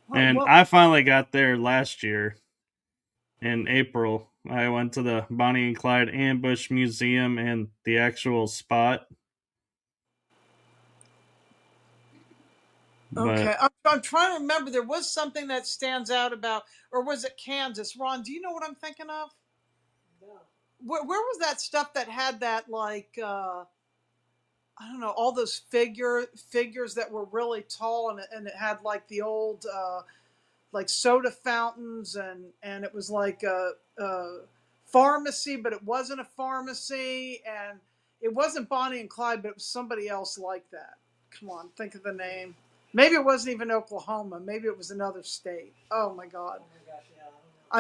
What? And What? I finally got there last year in April. I went to the Bonnie and Clyde Ambush Museum and the actual spot. But Okay, I'm trying to remember. There was something that stands out about, or was it Kansas? Ron, do you know what I'm thinking of? Where was that stuff that had that like I don't know, all those figures that were really tall, and it had like the old like soda fountains, and it was like a pharmacy, but it wasn't a pharmacy, and it wasn't Bonnie and Clyde, but it was somebody else like that. Come on, think of the name. Maybe it wasn't even Oklahoma. Maybe it was another state. Oh my God.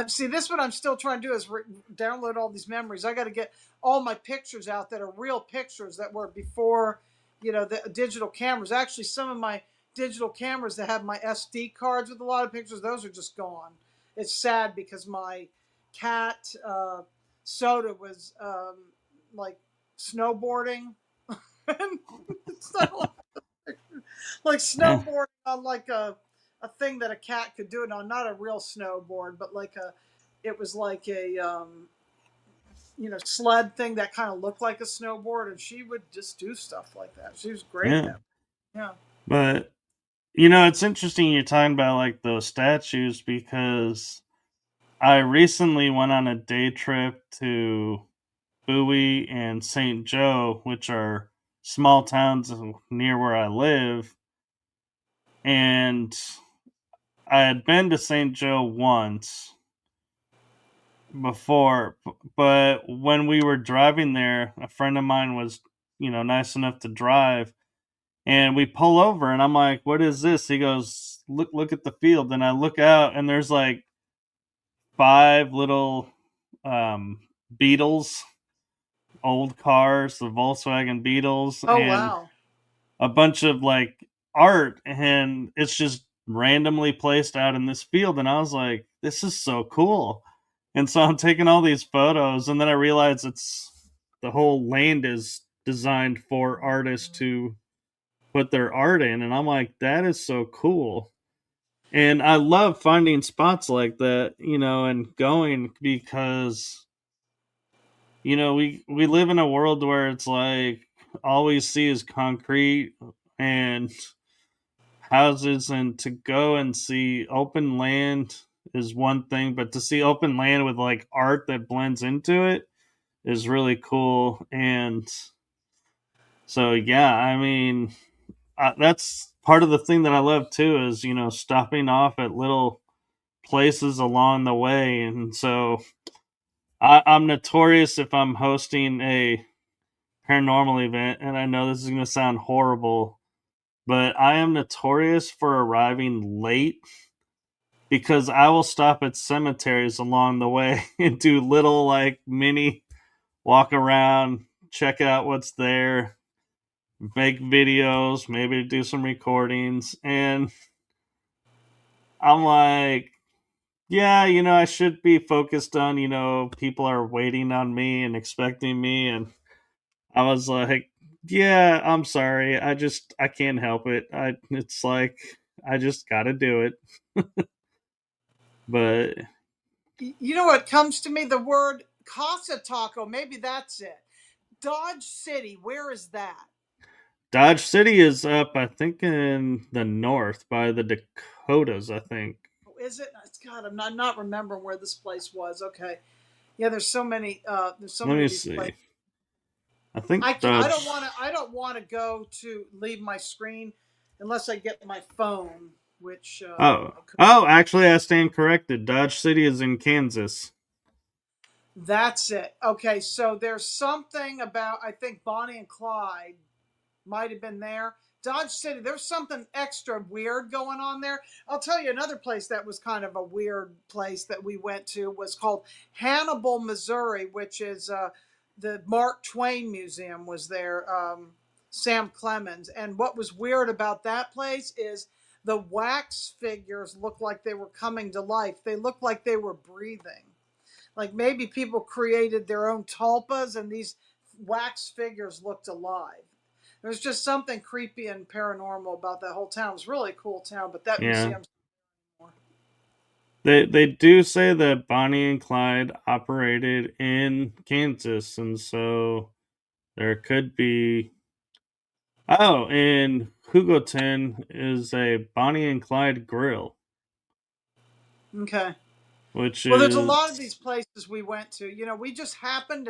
See, this is what I'm still trying to do is download all these memories. I got to get all my pictures out that are real pictures that were before, the digital cameras. Actually, some of my digital cameras that have my SD cards with a lot of pictures, those are just gone. It's sad because my cat Soda was like snowboarding. It's not like Yeah. snowboarding on like a thing that a cat could do it on, not a real snowboard, but like it was like a sled thing that kind of looked like a snowboard, and she would just do stuff like that. She was great at Yeah. that. Yeah. But it's interesting you're talking about like those statues because I recently went on a day trip to Bowie and St. Joe, which are small towns near where I live. And I had been to St. Joe once before, but when we were driving there, a friend of mine was, nice enough to drive, and we pull over, and I'm like, "What is this?" He goes, "Look at the field." And I look out, and there's like five little um, Beetles, old cars, the Volkswagen Beetles, Oh and wow. a bunch of like art, and it's just randomly placed out in this field. And I was like, this is so cool. And so I'm taking all these photos, and then I realize the whole land is designed for artists to put their art in. And I'm like, that is so cool. And I love finding spots like that, and going because we live in a world where it's like all we see is concrete and houses, and to go and see open land is one thing, but to see open land with like art that blends into it is really cool. And so yeah, I mean, that's part of the thing that I love too is stopping off at little places along the way. And so I'm notorious if I'm hosting a paranormal event, and I know this is going to sound horrible, but I am notorious for arriving late because I will stop at cemeteries along the way and do little like mini walk around, check out what's there, make videos, maybe do some recordings. And I'm like, yeah, I should be focused on, people are waiting on me and expecting me. And I was like, yeah, I'm sorry. I can't help it. It's like, I just got to do it. But You know what comes to me? The word Casa Taco. Maybe that's it. Dodge City. Where is that? Dodge City is up, I think, in the north by the Dakotas, I think. Is it? It's God. I'm not remembering where this place was. Okay. Yeah. There's so many. There's so Let many me of these see. places. I think I don't Dodge. want to. I don't want to go to leave my screen unless I get my phone, which Oh. Oh, actually, I stand corrected. Dodge City is in Kansas. that's it. Okay, so there's something about I think Bonnie and Clyde might have been there. Dodge City, there's something extra weird going on there. I'll tell you another place that was kind of a weird place that we went to was called Hannibal, Missouri, which is the Mark Twain Museum was there. Sam Clemens, and what was weird about that place is the wax figures looked like they were coming to life. They looked like they were breathing. Like maybe people created their own tulpas and these wax figures looked alive. There's just something creepy and paranormal about that whole town. It was really a cool town, but that Yeah. museum's more. They do say that Bonnie and Clyde operated in Kansas, and so there could be. Oh, in Hugoton is a Bonnie and Clyde grill, Okay. which Well, there's a lot of these is. places we went to. We just happened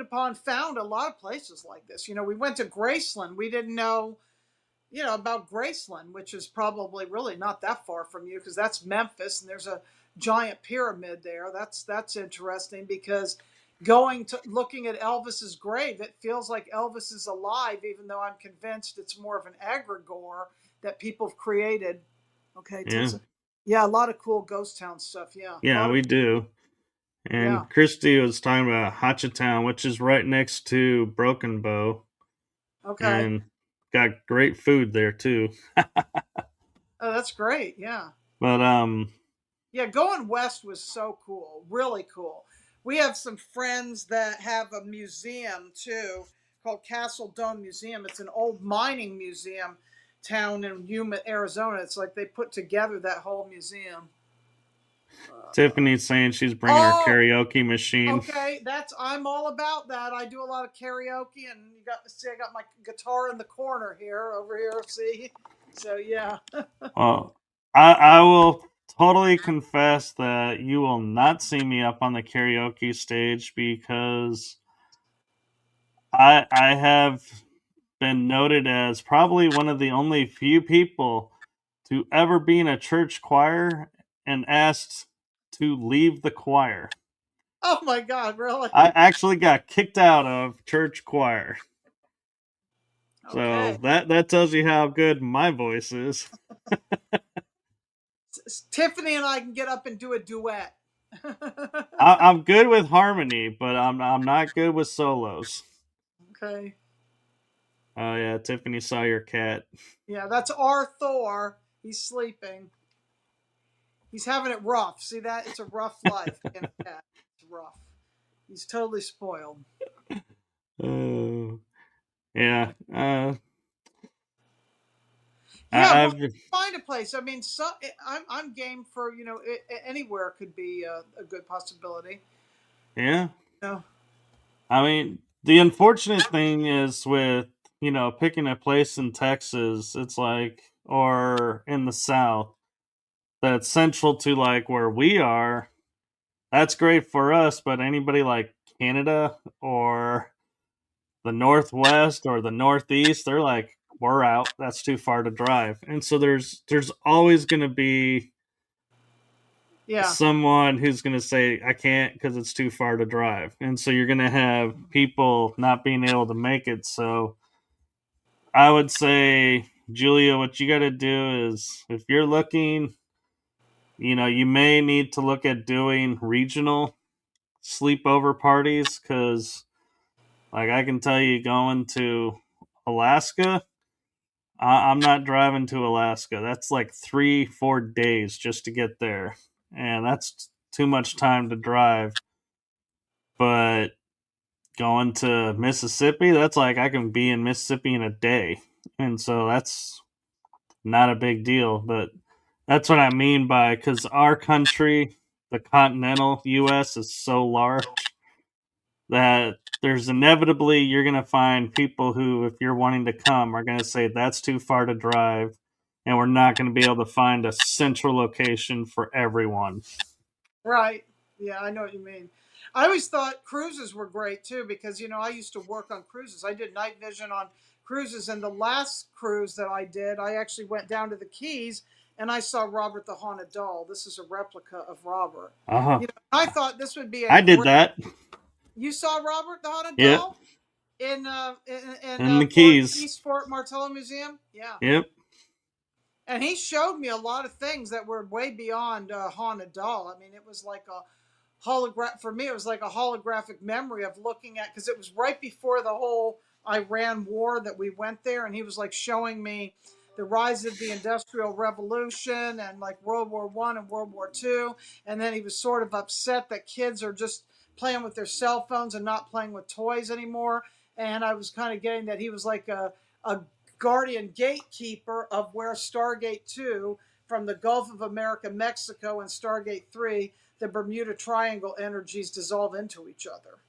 upon found a lot of places like this. We went to Graceland. We didn't know. about Graceland, which is probably really not that far from you because that's Memphis and there's a giant pyramid there. That's interesting because going to looking at Elvis's grave, it feels like Elvis is alive, even though I'm convinced it's more of an egregore that people have created. Okay, Yeah. yeah, a lot of cool ghost town stuff. Yeah, a Yeah, lot of we do. yeah. And Christy was talking about Hachatown, which is right next to Broken Bow, Okay. and got great food there too. Oh, that's great. Yeah. But Yeah, going west was so cool, really cool. We have some friends that have a museum too called Castle Dome Museum. It's an old mining museum town in Yuma, Arizona. It's like they put together that whole museum. Tiffany's saying she's bringing her Oh, karaoke machine. okay. I'm all about that. I do a lot of karaoke, and you got to see I got my guitar in the corner here, over here. See, so yeah. Well, I will totally confess that you will not see me up on the karaoke stage because I have been noted as probably one of the only few people to ever be in a church choir and asked to leave the choir. Oh my God, I really? actually got kicked out of church choir. So Okay. that tells you how good my voice is. Tiffany and I can get up and do a duet. I'm good with harmony, but I'm not good with solos. Okay. Oh yeah, Tiffany saw your cat. Yeah, that's our Thor. He's sleeping. He's having it rough. See that? It's a rough life being a cat. It's rough. He's totally spoiled. Oh yeah. Yeah, well, I've find a place. I mean, I'm game for anywhere could be a good possibility. yeah. You know? I mean, the unfortunate thing is with picking a place in Texas, it's like or in the South that's central to like where we are. That's great for us, but anybody like Canada or the Northwest or the Northeast, they're like, we're out. That's too far to drive. And so there's always going to be Yeah. someone who's going to say I can't because it's too far to drive. And so you're going to have people not being able to make it. So I would say, Julia, what you got to do is if you're looking, you may need to look at doing regional sleepover parties because like I can tell you going to Alaska, I'm not driving to Alaska. That's like 3-4 days just to get there, and that's too much time to drive. But going to Mississippi, that's like I can be in Mississippi in a day, and so that's not a big deal. But that's what I mean by because our country, the continental U.S., is so large that there's inevitably you're going to find people who, if you're wanting to come, are going to say that's too far to drive, and we're not going to be able to find a central location for everyone. Right. Yeah, I know what you mean. I always thought cruises were great too because I used to work on cruises. I did night vision on cruises, and the last cruise that I did, I actually went down to the Keys and I saw Robert the Haunted Doll. This is a replica of Robert. Uh-huh. I thought this would be a I did great. that. You saw Robert the Haunted Yep. Doll in And the Fort Keys. East Fort Martello Museum. Yeah, Yep. and he showed me a lot of things that were way beyond Haunted Doll. I mean, it was like a for me. It was like a holographic memory of looking at because it was right before the whole Iran war that we went there, and he was like showing me the rise of the Industrial Revolution and like World War I and World War II, and then he was sort of upset that kids are just playing with their cell phones and not playing with toys anymore. And I was kind of getting that he was like a guardian gatekeeper of where Stargate 2 from the Gulf of America, Mexico, and Stargate 3, the Bermuda Triangle energies dissolve into each other.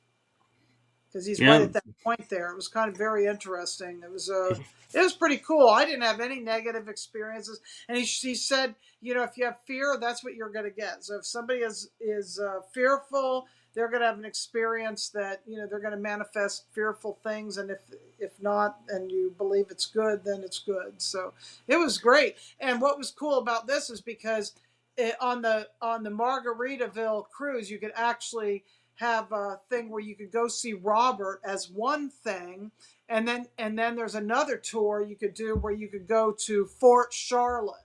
Because he's right Yep. at that point there. It was kind of very interesting. It was pretty cool. I didn't have any negative experiences, and he said, if you have fear, that's what you're going to get. So if somebody is fearful, they're going to have an experience that, they're going to manifest fearful things. And if not, and you believe it's good, then it's good. So it was great. And what was cool about this is because on the Margaritaville cruise, you could actually have a thing where you could go see Robert as one thing, and then there's another tour you could do where you could go to Fort Charlotte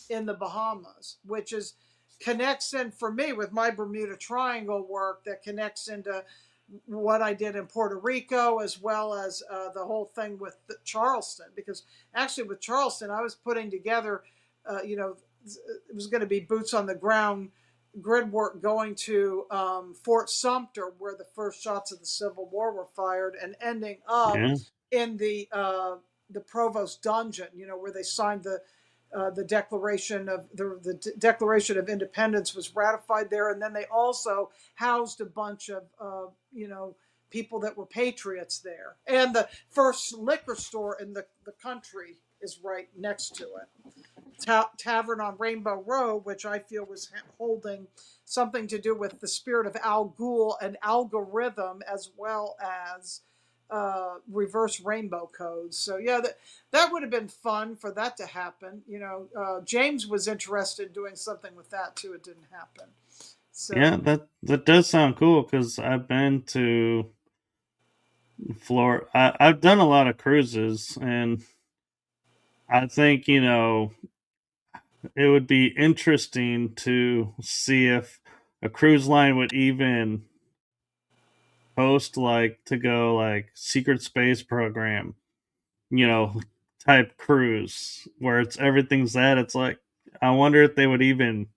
in the Bahamas, which is connects in for me with my Bermuda Triangle work, that connects into what I did in Puerto Rico, as well as the whole thing with Charleston. Because actually, with Charleston, I was putting together, it was going to be boots on the ground grid work going to Fort Sumter, where the first shots of the Civil War were fired, and ending up Yeah. in the Provost dungeon, where they signed the Declaration of the Declaration of Independence was ratified there, and then they also housed a bunch of people that were patriots there, and the first liquor store in the country is right next to it. Tavern on Rainbow Road, which I feel was holding something to do with the spirit of Al Ghul and algorithm, as well as reverse rainbow codes. So yeah, that would have been fun for that to happen. James was interested in doing something with that too. It didn't happen. Yeah, So that does sound cool because I've been to Florida. I've done a lot of cruises, and I think it would be interesting to see if a cruise line would even host like to go like secret space program, you know, type cruise where it's everything's that. It's like I wonder if they would even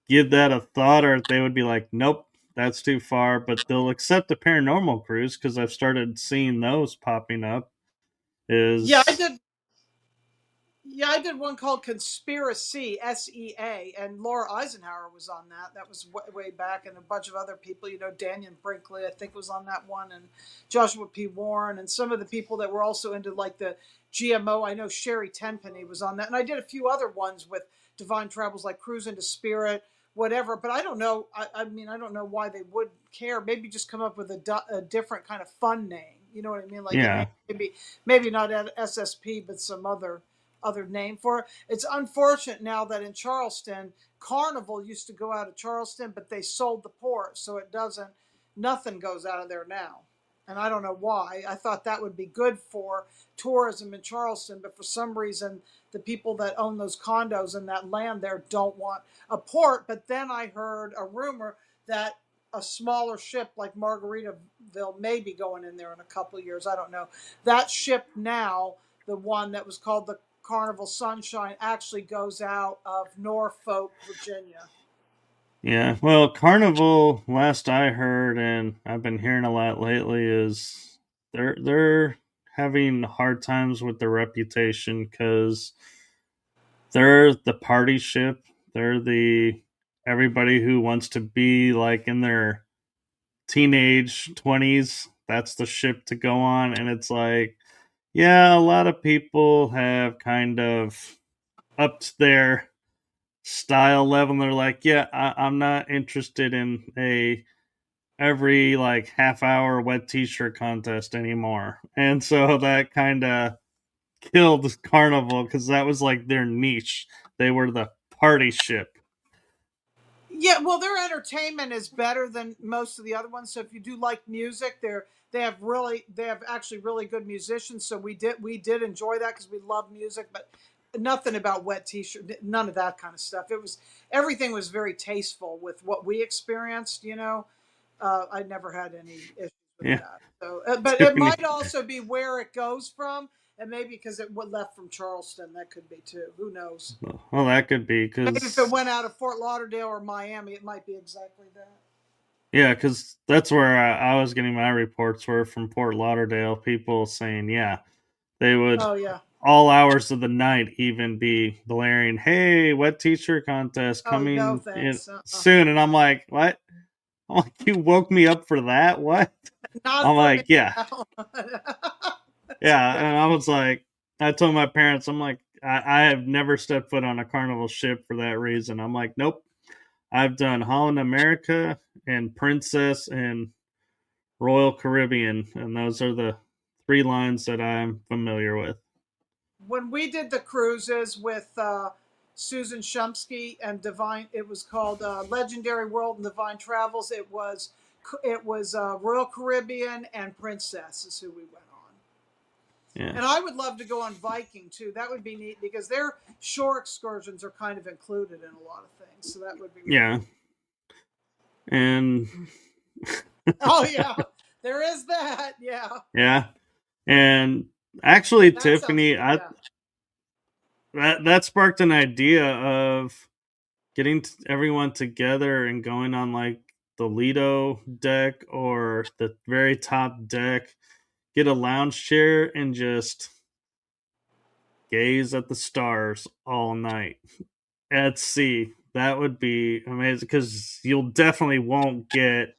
give that a thought, or if they would be like, nope, that's too far. But they'll accept a paranormal cruise because I've started seeing those popping up. yeah, I Is did. Yeah, I did one called Conspiracy, SEA, and Laura Eisenhower was on that. That was way back, and a bunch of other people. Daniel Brinkley, I think, was on that one, and Joshua P. Warren, and some of the people that were also into like the GMO. I know Sherry Tenpenny was on that, and I did a few other ones with Divine Travels, like Cruise into Spirit, whatever. But I don't know. I mean, I don't know why they would care. Maybe just come up with a different kind of fun name. You know what I mean? Like it yeah, maybe not SSP, but some other name for it. It's unfortunate now that in Charleston, Carnival used to go out of Charleston, but they sold the port, so nothing goes out of there now. And I don't know why. I thought that would be good for tourism in Charleston, but for some reason, the people that own those condos and that land there don't want a port. But then I heard a rumor that a smaller ship like Margaritaville may be going in there in a couple of years. I don't know. That ship now, the one that was called the Carnival Sunshine, actually goes out of Norfolk, Virginia. yeah. Well, Carnival, last I heard, and I've been hearing a lot lately, is they're having hard times with their reputation because they're the party ship. They're the everybody who wants to be like in their teenage 20s. That's the ship to go on. And it's like, yeah, a lot of people have kind of upped their style level. And they're like, yeah, I'm not interested in a every like half hour wet t-shirt contest anymore. And so that kind of killed Carnival because that was like their niche. They were the party ship. Yeah, well, their entertainment is better than most of the other ones. So if you do like music, they have actually really good musicians. So we did enjoy that because we love music, but nothing about wet t-shirt, none of that kind of stuff. Everything was very tasteful with what we experienced. I never had any issues with Yeah. that. So, but it Tiffany. might also be where it goes from, and maybe because it left from Charleston, that could be too. Who knows? Well, that could be Maybe if it because, went out of Fort Lauderdale or Miami, it might be exactly that. yeah, because that's where I was getting my reports were from Port Lauderdale. People saying, yeah, they would Oh yeah. all hours of the night even be blaring, "Hey, wet t-shirt contest Oh no, coming in thanks. soon," and I'm like, "What?" I'm like, "You woke me up for that? What?" Not I'm for me. like, "Yeah, No. yeah," and I was like, I told my parents, I'm like, I have never stepped foot on a Carnival ship for that reason. I'm like, nope. I've done Holland America and Princess and Royal Caribbean, and those are the three lines that I'm familiar with. When we did the cruises with Susan Shumsky and Divine, it was called Legendary World and Divine Travels. It was Royal Caribbean and Princess is who we went on. Yeah, And I would love to go on Viking too. That would be neat because their shore excursions are kind of included in a lot of things. So that would be really yeah, neat. and Oh yeah, there is that. Yeah, yeah, and actually, that sounds Tiffany, neat. I Yeah. that sparked an idea of getting everyone together and going on like the Lido deck or the very top deck, get a lounge chair and just gaze at the stars all night at sea. That would be amazing because you'll definitely won't get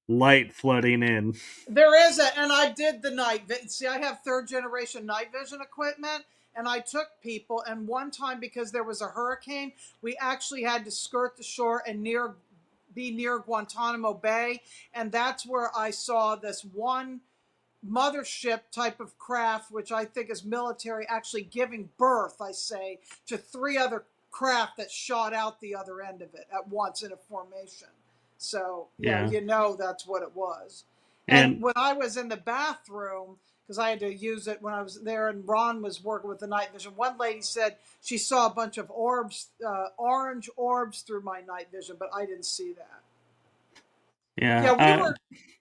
light flooding in. There is a, and I did the night. See, I have third generation night vision equipment, and I took people. And one time, because there was a hurricane, we actually had to skirt the shore and be near Guantanamo Bay, and that's where I saw this one mothership type of craft, which I think is military, actually giving birth, I say, to three other craft that shot out the other end of it at once in a formation. So, yeah, Yeah. that's what it was. And And when I was in the bathroom, because I had to use it when I was there, and Ron was working with the night vision, one lady said she saw a bunch of orbs, orange orbs through my night vision, but I didn't see that. yeah, Yeah,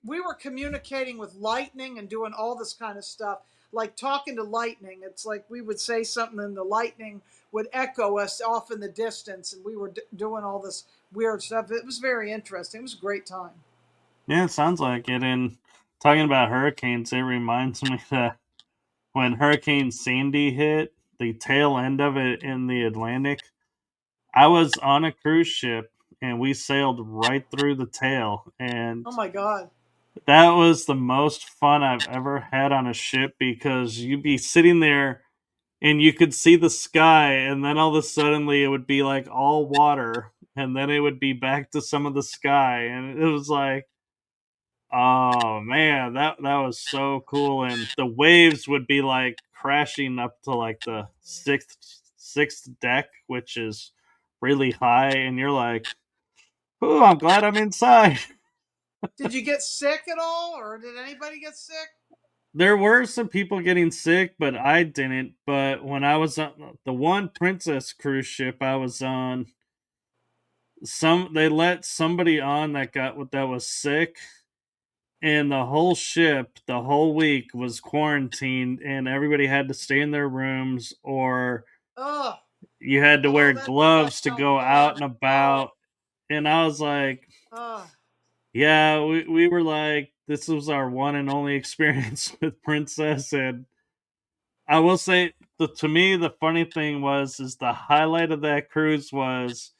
we were communicating with lightning and doing all this kind of stuff, like talking to lightning. It's like we would say something and the lightning would echo us off in the distance, and we were doing all this weird stuff. It was very interesting. It was a great time. yeah, it sounds like it. And talking about hurricanes, it reminds me that when Hurricane Sandy hit, the tail end of it in the Atlantic, I was on a cruise ship and we sailed right through the tail. And Oh my God. that was the most fun I've ever had on a ship because you'd be sitting there and you could see the sky, and then all of a suddenly it would be like all water, and then it would be back to some of the sky. And it was like, oh man, that was so cool. And the waves would be like crashing up to like the sixth deck, which is really high, and you're like, oh, I'm glad I'm inside. Did you get sick at all, or did anybody get sick? There were some people getting sick, but I didn't. But when I was on the one Princess cruise ship I was on, they let somebody on that was sick, and the whole ship, the whole week was quarantined, and everybody had to stay in their rooms, or Oh, you had to oh, wear that does not gloves to sound go out fun. and Oh, about. And I was like, oh. yeah, we were like, this was our one and only experience with Princess. And I will say, to me, the funny thing is the highlight of that cruise was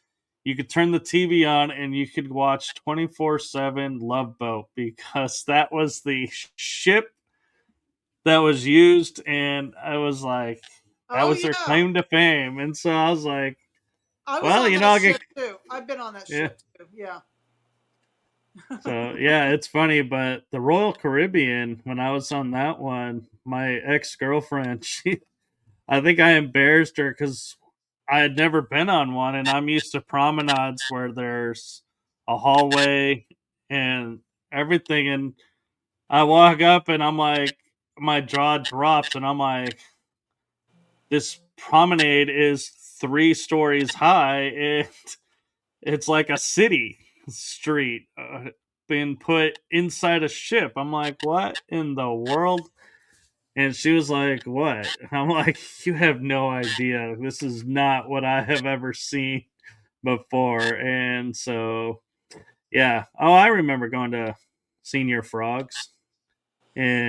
you could turn the TV on and you could watch 24/7 Love Boat because that was the ship that was used, and I was like, that Oh was their yeah, claim to fame. And so I was like, I was well, on you know, that I'll get ship too. I've been on that yeah. ship too. Yeah. So yeah, it's funny, but the Royal Caribbean, when I was on that one, my ex girlfriend, she I think I embarrassed her because I had never been on one, and I'm used to promenades where there's a hallway and everything. And I walk up, and I'm like, my jaw drops, and I'm like, this promenade is 3 stories high, and it's like a city street being put inside a ship. I'm like, what in the world? And she was like, "What?" I'm like, "You have no idea. This is not what I have ever seen before." And so, yeah. Oh, I remember going to Senior Frogs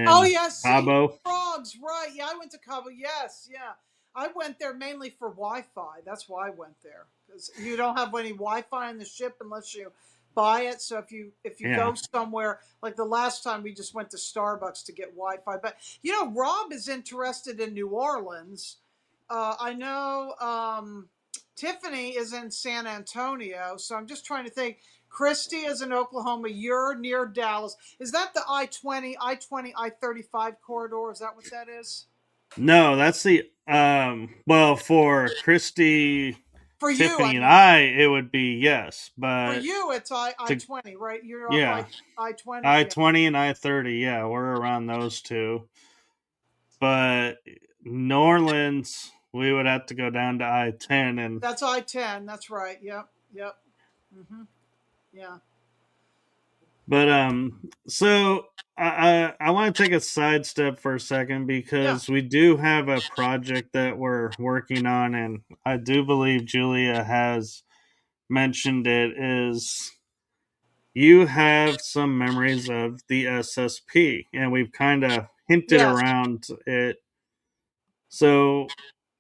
Oh in yeah, Senior Cabo. Frogs, right? Yeah, I went to Cabo. Yes, yeah, I went there mainly for Wi-Fi. That's why I went there because you don't have any Wi-Fi on the ship unless you buy it. So if you Yeah. go somewhere like the last time we just went to Starbucks to get Wi-Fi. But Rob is interested in New Orleans. I know Tiffany is in San Antonio, so I'm just trying to think. Christy is in Oklahoma. You're near Dallas. Is that the I-20, I-35 corridor? Is that what that is? No, that's the well, for Christy, For you, I Tiffany and mean. I, it would be yes, For but you, it's to I-20, right? You're off yeah, I-20. Yeah, I-20 and I-30, yeah, we're around those two. But New Orleans, we would have to go down to I-10 and that's I-10. That's right. Yep, yep. Hmm. Yeah, but so I want to take a sidestep for a second yeah, because we do have a project that we're working on, and I do believe Julia has mentioned it. Is you have some memories of the SSP, and we've kind of hinted yes. around it. So,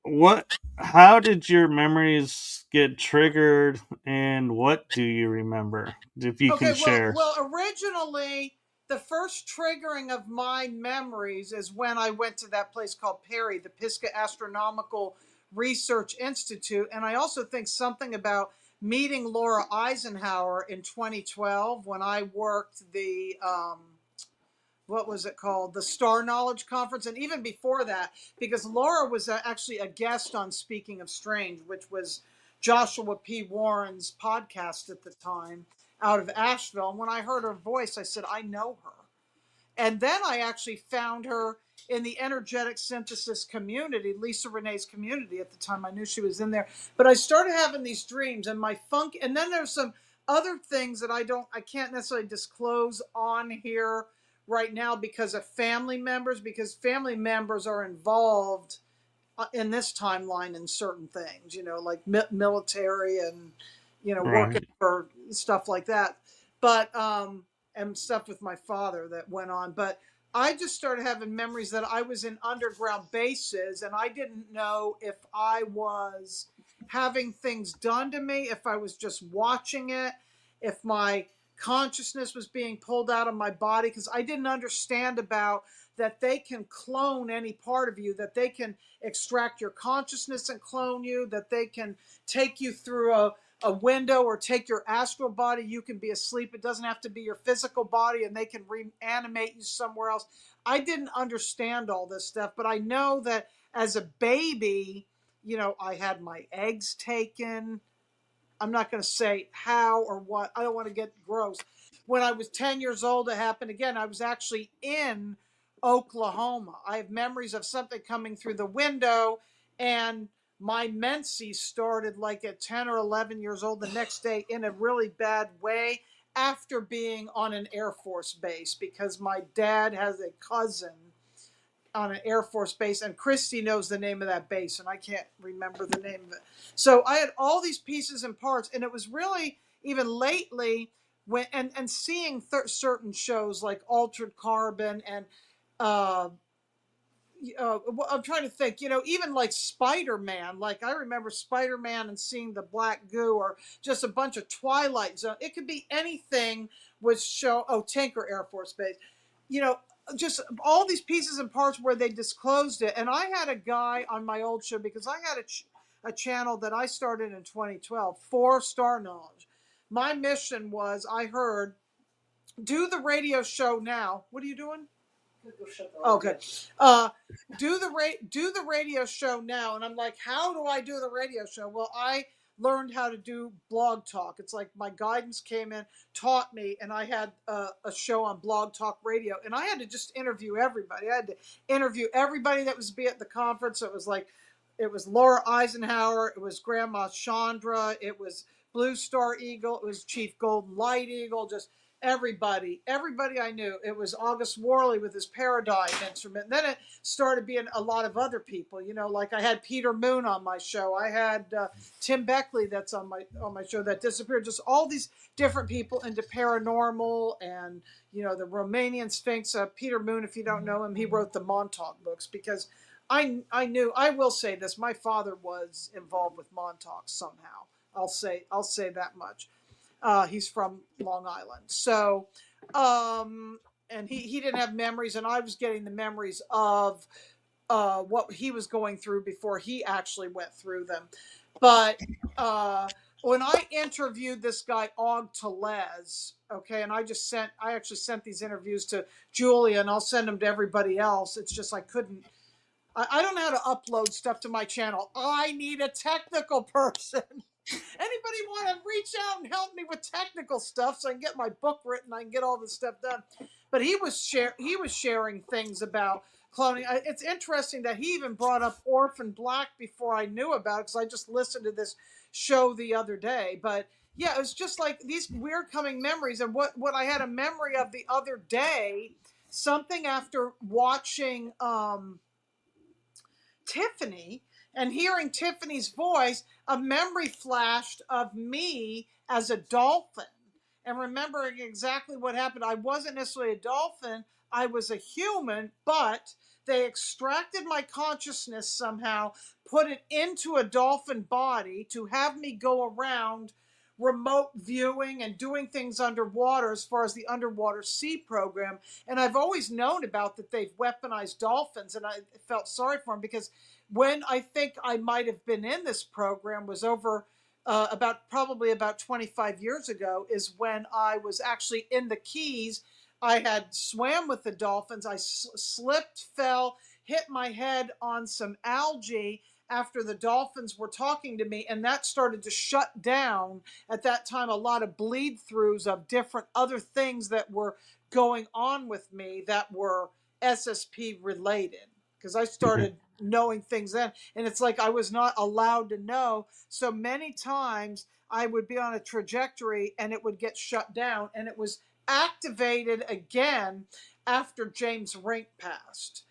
what? How did your memories get triggered, and what do you remember? If you Okay, can well, share. originally the first triggering of my memories is when I went to that place called Perry, the Pisgah Astronomical Research Institute, and I also think something about meeting Laura Eisenhower in 2012 when I worked the what was it called? The Star Knowledge Conference. And even before that, because Laura was actually a guest on Speaking of Strange, which was Joshua P. Warren's podcast at the time out of Asheville. And when I heard her voice, I said, I know her. And then I actually found her in the energetic synthesis community, Lisa Renee's community at the time. I knew she was in there. But I started having these dreams and my funk. And then there's some other things that I can't necessarily disclose on here right now because of family members, because family members are involved in this timeline in certain things, like military and, working Right. for stuff like that. But, and stuff with my father that went on. But I just started having memories that I was in underground bases and I didn't know if I was having things done to me, if I was just watching it, if my consciousness was being pulled out of my body, because I didn't understand about that they can clone any part of you, that they can extract your consciousness and clone you, that they can take you through a window or take your astral body. You can be asleep. It doesn't have to be your physical body and they can reanimate you somewhere else. I didn't understand all this stuff, but I know that as a baby, I had my eggs taken. I'm not going to say how or what. I don't want to get gross. When I was 10 years old, it happened again. I was actually in Oklahoma. I have memories of something coming through the window, and my menses started like at 10 or 11 years old the next day in a really bad way after being on an Air Force base because my dad has a cousin on an Air Force base, and Christy knows the name of that base, and I can't remember the name of it. So I had all these pieces and parts, and it was really even lately when and seeing certain shows like Altered Carbon and uh, I'm trying to think, even like Spider Man. Like I remember Spider Man and seeing the black goo, or just a bunch of Twilight Zone. It could be anything. Was show Tinker Air Force Base, you know, just all these pieces and parts where they disclosed it. And I had a guy on my old show because I had a channel that I started in 2012 for Star Knowledge. My mission was I heard do the radio show now. What are you doing? Okay. Uh, do the radio show now, and I'm like, how do I do the radio show? Well, I learned how to do blog talk. It's like my guidance came in, taught me, and I had a show on Blog Talk Radio, and I had to just interview everybody. I had to interview everybody that was be at the conference. It was Laura Eisenhower, it was Grandma Chandra, it was Blue Star Eagle, it was Chief Golden Light Eagle, just everybody I knew. It was August Worley with his paradigm instrument. And then it started being a lot of other people, like I had Peter Moon on my show. I had Tim Beckley that's on my show that disappeared. Just all these different people into paranormal and the Romanian Sphinx. Peter Moon, if you don't know him, he wrote the Montauk books because I knew. I will say this: my father was involved with Montauk somehow. I'll say that much. He's from Long Island. So, and he didn't have memories, and I was getting the memories of what he was going through before he actually went through them. But when I interviewed this guy Og Telez, okay, and I actually sent these interviews to Julia, and I'll send them to everybody else. It's just I couldn't. I don't know how to upload stuff to my channel. I need a technical person. Anybody want to reach out and help me with technical stuff so I can get my book written, I can get all this stuff done. But he was sharing things about cloning. It's interesting that he even brought up Orphan Black before I knew about it, because I just listened to this show the other day. But yeah, it was just like these weird coming memories. And what I had a memory of the other day, something after watching Tiffany and hearing Tiffany's voice, a memory flashed of me as a dolphin and remembering exactly what happened. I wasn't necessarily a dolphin, I was a human, but they extracted my consciousness somehow, put it into a dolphin body to have me go around remote viewing and doing things underwater as far as the underwater sea program. And I've always known about that they've weaponized dolphins, and I felt sorry for them, because when I think I might have been in this program was over probably about 25 years ago, is when I was actually in the Keys. I had swam with the dolphins. I slipped, fell, hit my head on some algae after the dolphins were talking to me, and that started to shut down at that time a lot of bleed throughs of different other things that were going on with me that were SSP related, because I started knowing things then. And it's like I was not allowed to know. So many times I would be on a trajectory and it would get shut down, and it was activated again after James Rink passed.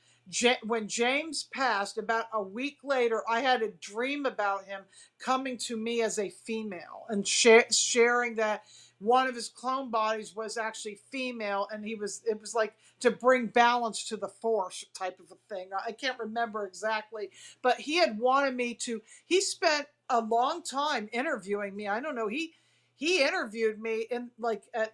When James passed, about a week later, I had a dream about him coming to me as a female and sharing that one of his clone bodies was actually female, and it was like to bring balance to the force type of a thing. I can't remember exactly, but he had wanted me to. He spent a long time interviewing me. I don't know. He interviewed me in like at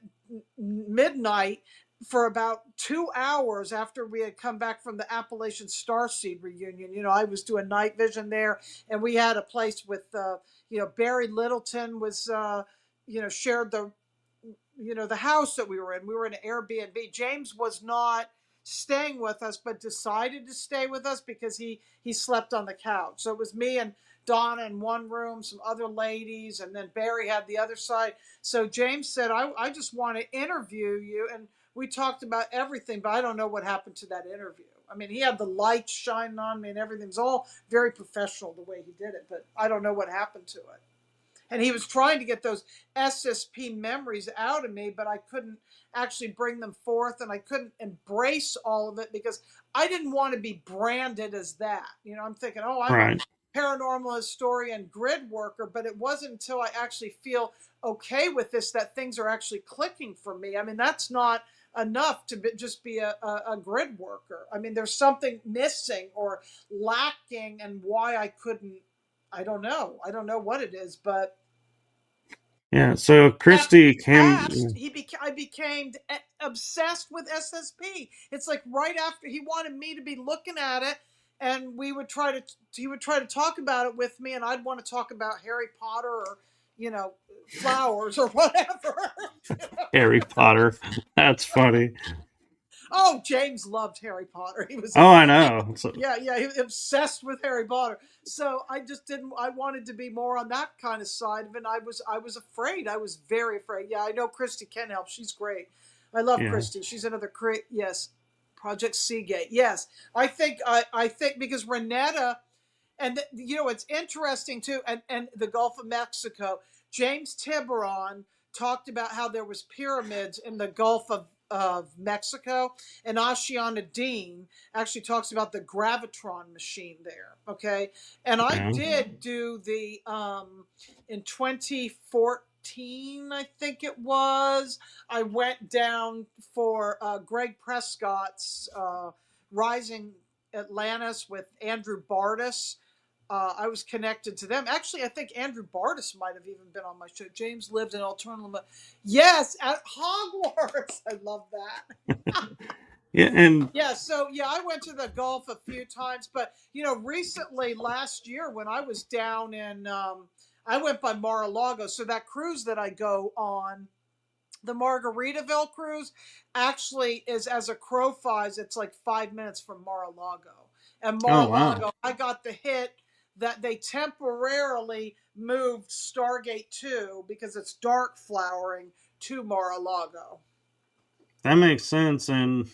midnight for about 2 hours after we had come back from the Appalachian Starseed reunion. I was doing night vision there, and we had a place with, Barry Littleton was, shared the house that we were in. We were in an Airbnb. James was not staying with us, but decided to stay with us because he slept on the couch. So it was me and Donna in one room, some other ladies, and then Barry had the other side. So James said, I just want to interview you. And we talked about everything, but I don't know what happened to that interview. I mean, he had the lights shining on me and everything's all very professional the way he did it, but I don't know what happened to it. And he was trying to get those SSP memories out of me, but I couldn't actually bring them forth, and I couldn't embrace all of it because I didn't want to be branded as that. I'm thinking, oh, I'm a Right. paranormal historian, grid worker, but it wasn't until I actually feel okay with this that things are actually clicking for me. I mean, that's not enough to just be a grid worker. I mean, there's something missing or lacking, and why I couldn't, I don't know. I don't know what it is, but Yeah. So at Christy last came. I became obsessed with SSP. It's like right after he wanted me to be looking at it, and he would try to talk about it with me, and I'd want to talk about Harry Potter or flowers or whatever. Harry Potter. That's funny. Oh, James loved Harry Potter. He was Oh, I he know. So, yeah, he was obsessed with Harry Potter. So I just didn't I wanted to be more on that kind of side of it. And I was afraid. I was very afraid. Yeah, I know Christy can help. She's great. I love yeah. Christy. She's another great, yes. Project Seagate. Yes. I think because Renetta, and it's interesting too, and the Gulf of Mexico. James Tiburon talked about how there was pyramids in the Gulf of Mexico, and Ashiana Dean actually talks about the gravitron machine there. Okay, and I Yeah. did do the in 2014, I think it was. I went down for Greg Prescott's Rising Atlantis with Andrew Bardis. I was connected to them. Actually, I think Andrew Bardis might have even been on my show. James lived in alternative. Yes, at Hogwarts. I love that. Yeah, and Yeah, so yeah, I went to the Gulf a few times, but recently last year when I was down in, I went by Mar-a-Lago. So that cruise that I go on, the Margaritaville cruise, actually is as a crow flies, it's like 5 minutes from Mar-a-Lago. And oh wow, Mar-a-Lago, I got the hit that they temporarily moved Stargate 2 because it's dark flowering to Mar-a-Lago. that makes sense. And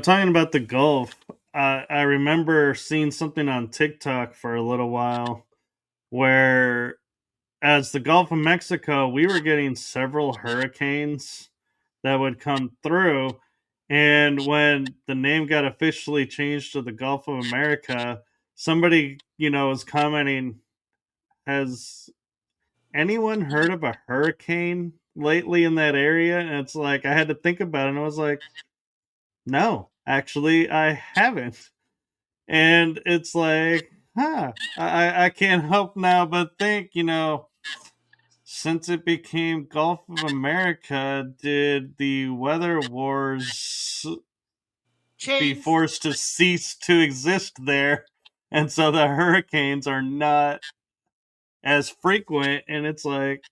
talking about the Gulf, I remember seeing something on TikTok for a little while where, as the Gulf of Mexico, we were getting several hurricanes that would come through. And when the name got officially changed to the Gulf of America, somebody, was commenting, has anyone heard of a hurricane lately in that area? And it's like, I had to think about it, and I was like, no, actually, I haven't. And it's like, I can't help now but think, since it became Gulf of America, did the weather wars be Change. forced to cease to exist there? And so the hurricanes are not as frequent, and it's like,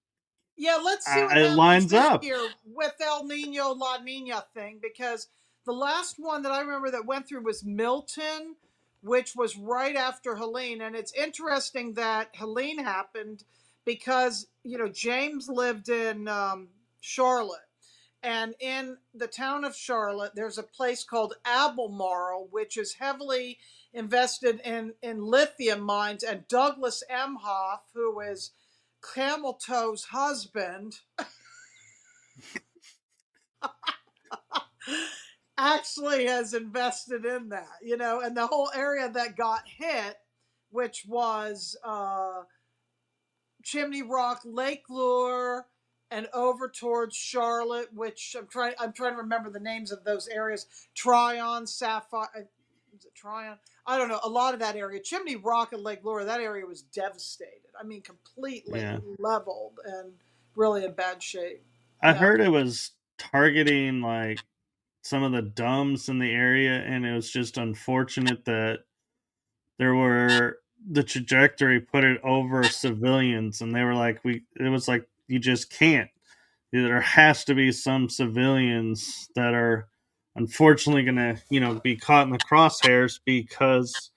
Yeah, let's see what it happens lines this up. year with El Nino La Nina thing, because the last one that I remember that went through was Milton, which was right after Helene. And it's interesting that Helene happened because, James lived in Charlotte. And in the town of Charlotte, there's a place called Albemarle, which is heavily invested in lithium mines. And Douglas Emhoff, who is Camel Toe's husband, actually has invested in that, and the whole area that got hit, which was Chimney Rock, Lake Lure, and over towards Charlotte, which I'm trying to remember the names of those areas. Tryon, Sapphire, is it Tryon? I don't know. A lot of that area, Chimney Rock and Lake Lure, that area was devastated. I mean, completely Yeah. leveled and really in bad shape. I Yeah. heard it was targeting like some of the dumbs in the area, and it was just unfortunate that there were the trajectory put it over civilians, and they were like, it was like, you just can't. There has to be some civilians that are unfortunately going to, be caught in the crosshairs because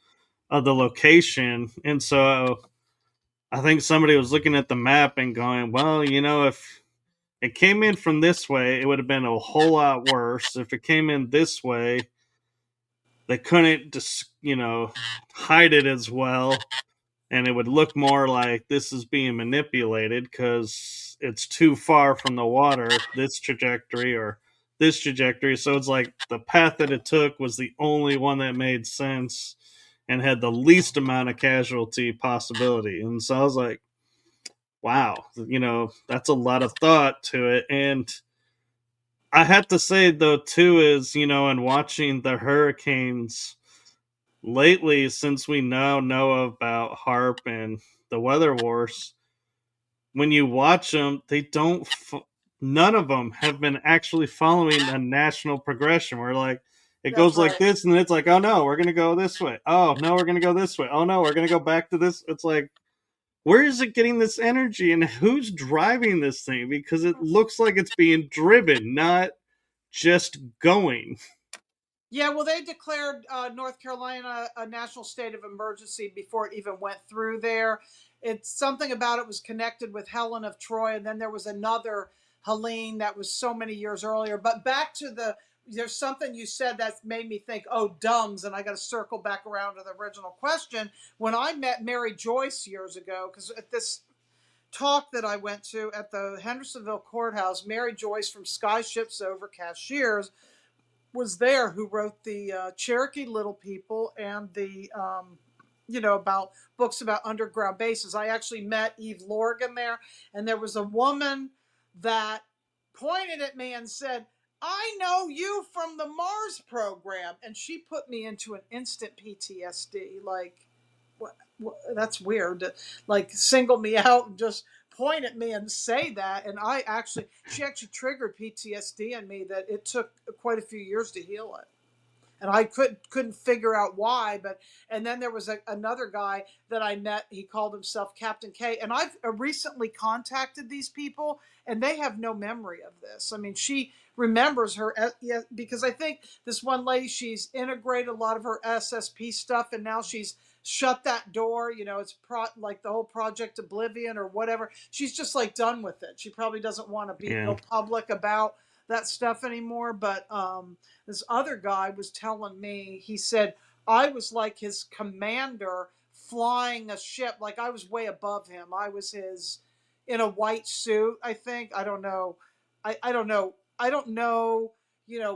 of the location. And so I think somebody was looking at the map and going, well, if it came in from this way, it would have been a whole lot worse. If it came in this way, they couldn't just, hide it as well. And it would look more like this is being manipulated because it's too far from the water, this trajectory or this trajectory. So it's like the path that it took was the only one that made sense and had the least amount of casualty possibility. And so I was like, wow, that's a lot of thought to it. And I have to say, though, too, is, in watching the hurricanes lately, since we now know about HARP and the weather wars, when you watch them, they don't. None of them have been actually following a national progression. Where like it That's goes like right. this, and it's like, oh no, we're gonna go this way. Oh no, we're gonna go this way. Oh no, we're gonna go back to this. It's like, where is it getting this energy, and who's driving this thing? Because it looks like it's being driven, not just going. Yeah, well, they declared North Carolina a national state of emergency before it even went through there. It's something about it was connected with Helen of Troy, and then there was another Helene that was so many years earlier. But back to there's something you said that made me think, oh, dumbs, and I got to circle back around to the original question. When I met Mary Joyce years ago, because at this talk that I went to at the Hendersonville courthouse, Mary Joyce from Sky Ships Over Cashiers was there, who wrote the Cherokee Little People and the about books about underground bases. I actually met Eve Lorgan there, and there was a woman that pointed at me and said, "I know you from the Mars program," and she put me into an instant PTSD. Like, what that's weird. Like, single me out and just point at me and say that. And she actually triggered PTSD in me that it took quite a few years to heal it. And I couldn't figure out why. But and then there was another guy that I met. He called himself Captain K. And I've recently contacted these people, and they have no memory of this. I mean, she remembers her because I think this one lady, she's integrated a lot of her SSP stuff, and now she's shut that door. You know, it's like the whole Project Oblivion or whatever. She's just like done with it. She probably doesn't want to Yeah. go public about that stuff anymore. But this other guy was telling me, he said, I was like his commander flying a ship. Like I was way above him. I was his in a white suit, I think. I don't know. I don't know. I don't know,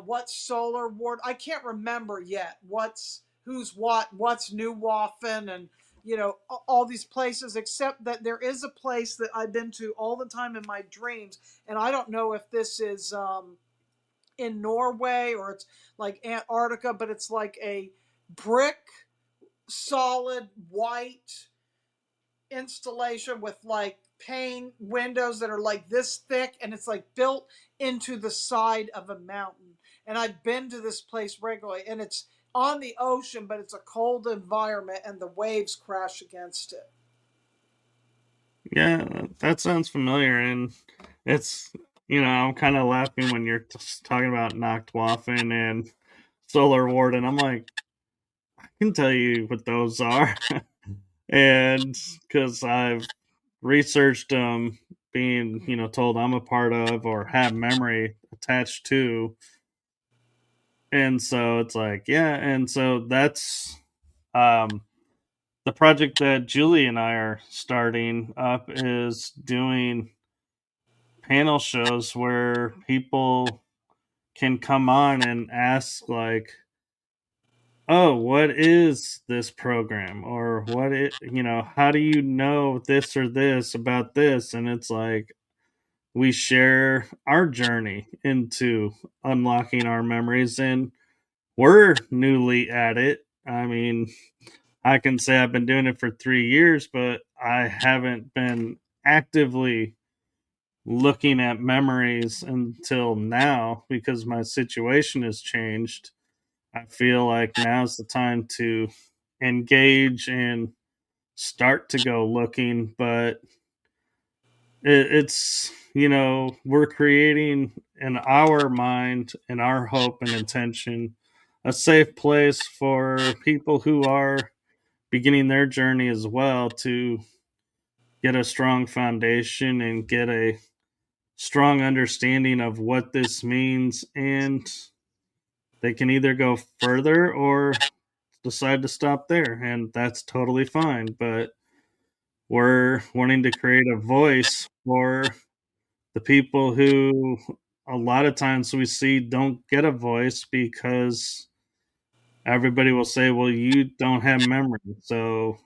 what solar ward. I can't remember yet who's what's New Waffen and all these places, except that there is a place that I've been to all the time in my dreams, and I don't know if this is in Norway or it's like Antarctica, but it's like a brick solid white installation with like pane windows that are like this thick, and it's like built into the side of a mountain. And I've been to this place regularly, and it's on the ocean, but it's a cold environment and the waves crash against it. Yeah, that sounds familiar, and it's I'm kind of laughing when you're talking about Nachtwaffen and Solar Ward, and I'm like, I can tell you what those are, and because I've researched them, being told I'm a part of or have memory attached to, and so it's like yeah, and so that's um the project that Julie and I are starting up is doing panel shows where people can come on and ask like, oh, what is this program, or how do you know this or this about this, and it's like we share our journey into unlocking our memories, and we're newly at it. I mean, I can say I've been doing it for 3 years, but I haven't been actively looking at memories until now because my situation has changed. I feel like now's the time to engage and start to go looking, but it's we're creating in our mind and our hope and intention a safe place for people who are beginning their journey as well to get a strong foundation and get a strong understanding of what this means, and they can either go further or decide to stop there, and that's totally fine. But we're wanting to create a voice for the people who a lot of times we see don't get a voice because everybody will say, well, you don't have memory, so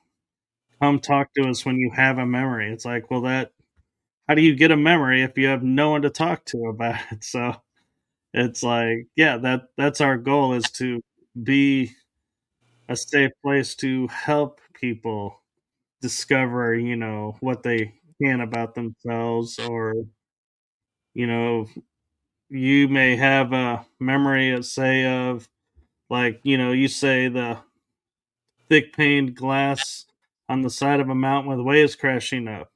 come talk to us when you have a memory. It's like, well, that how do you get a memory if you have no one to talk to about it? So it's like, yeah, that's our goal, is to be a safe place to help people discover, what they can about themselves, or you know, you may have a memory of, say, of like, you say the thick paned glass on the side of a mountain with waves crashing up.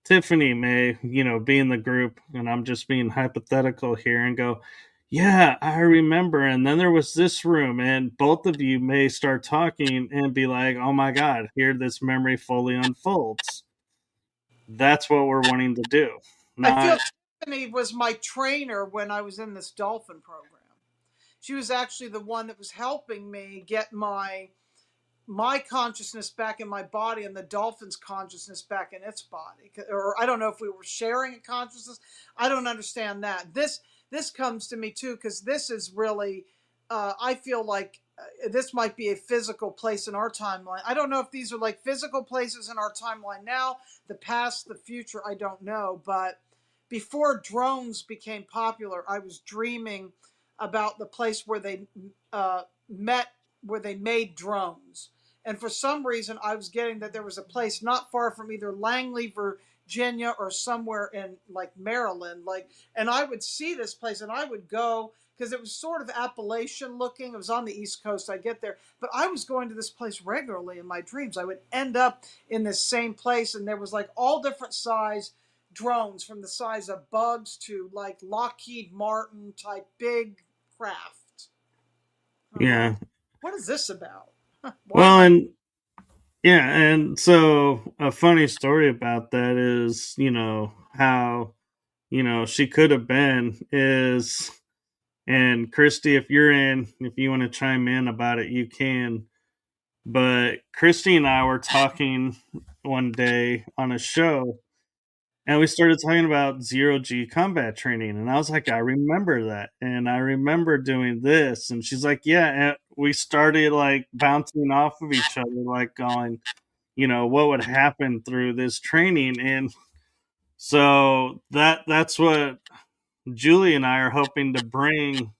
Tiffany may, be in the group, and I'm just being hypothetical here, and go, yeah, I remember. And then there was this room, and both of you may start talking and be like, oh my God, here this memory fully unfolds. That's what we're wanting to do. I feel Not, Tiffany was my trainer when I was in this dolphin program. She was actually the one that was helping me get my consciousness back in my body and the dolphin's consciousness back in its body. Or I don't know if we were sharing a consciousness. I don't understand that. This comes to me too, because this is really I feel like this might be a physical place in our timeline. I don't know if these are like physical places in our timeline now, the past, the future, I don't know. But before drones became popular, I was dreaming about the place where they met, where they made drones. And for some reason, I was getting that there was a place not far from either Langley, Virginia, or somewhere in like Maryland. Like, and I would see this place and I would go because it was sort of Appalachian looking. It was on the East Coast. I get there, but I was going to this place regularly in my dreams. I would end up in this same place, and there was like all different size drones, from the size of bugs to like Lockheed Martin type big craft. I'm like, Yeah. what is this about? Why am Well, I? and yeah, and so a funny story about that is, how, she could have been is, and Christy, if you want to chime in about it, you can. But Christy and I were talking one day on a show, and we started talking about zero G combat training. And I was like, I remember that. And I remember doing this. And she's like, yeah. And we started like bouncing off of each other, like going, what would happen through this training. And so that's what Julie and I are hoping to bring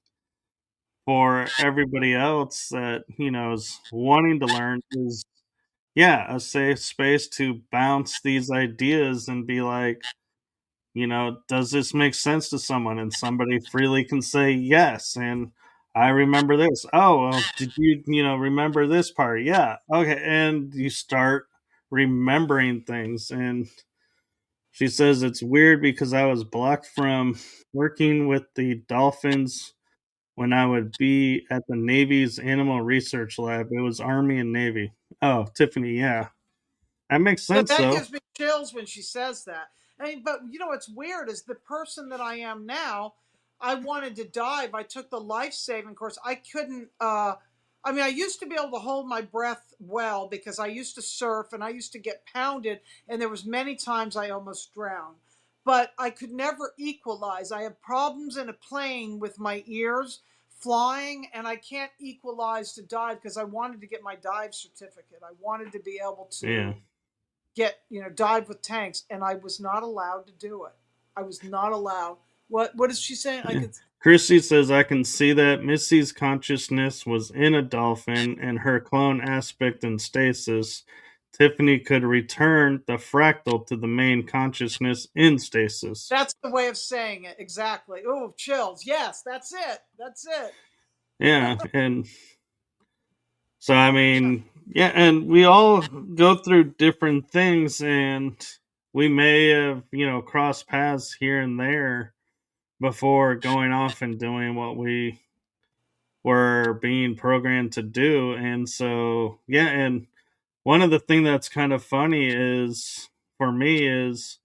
for everybody else that, is wanting to learn is, yeah, a safe space to bounce these ideas and be like, does this make sense to someone? And somebody freely can say yes. And I remember this. Oh, well, did you, remember this part? Yeah. Okay. And you start remembering things. And she says it's weird because I was blocked from working with the dolphins when I would be at the Navy's Animal Research Lab. It was Army and Navy. Oh, Tiffany, yeah. That makes So sense, that though. gives me chills when she says that. I mean, but you know what's weird is the person that I am now. I wanted to dive. I took the life saving course. I couldn't. I mean, I used to be able to hold my breath well because I used to surf and I used to get pounded, and there was many times I almost drowned. But I could never equalize. I have problems in a plane with my ears flying, and I can't equalize to dive because I wanted to get my dive certificate. I wanted to be able Yeah. to get dive with tanks, and I was not allowed to do it. I was not allowed. What is she saying? I Yeah. could. Chrissy says, I can see that Missy's consciousness was in a dolphin and her clone aspect in stasis. Tiffany could return the fractal to the main consciousness in stasis. That's the way of saying it exactly. Oh, chills. Yes, that's it. That's it. Yeah. And so, I mean, yeah, and we all go through different things, and we may have, crossed paths here and there before going off and doing what we were being programmed to do. And so, yeah, and one of the things that's kind of funny is for me is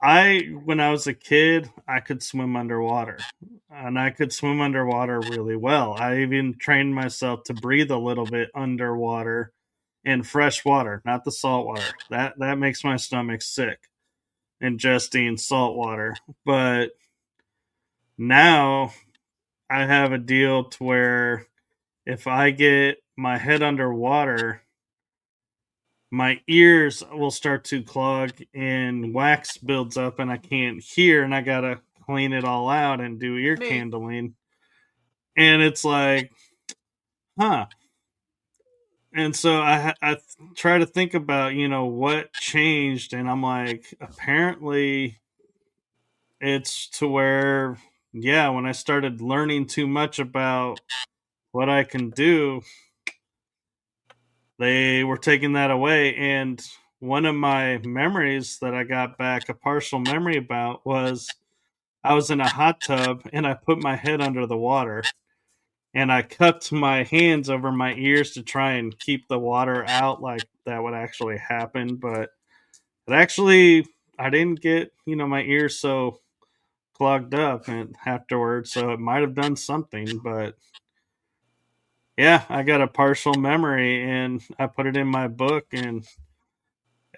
when I was a kid, I could swim underwater, and I could swim underwater really well. I even trained myself to breathe a little bit underwater in fresh water, not the salt water. That makes my stomach sick, ingesting salt water. But now I have a deal to where if I get my head underwater, my ears will start to clog and wax builds up and I can't hear and I gotta clean it all out and do ear Me. candling. And it's like, huh. And so I try to think about, what changed. And I'm like, apparently it's to where, yeah, when I started learning too much about what I can do, they were taking that away. And one of my memories that I got back, a partial memory about, was I was in a hot tub and I put my head under the water and I cupped my hands over my ears to try and keep the water out, like that would actually happen. But it actually, I didn't get, my ears so clogged up and afterwards. So it might have done something. But yeah, I got a partial memory and I put it in my book, and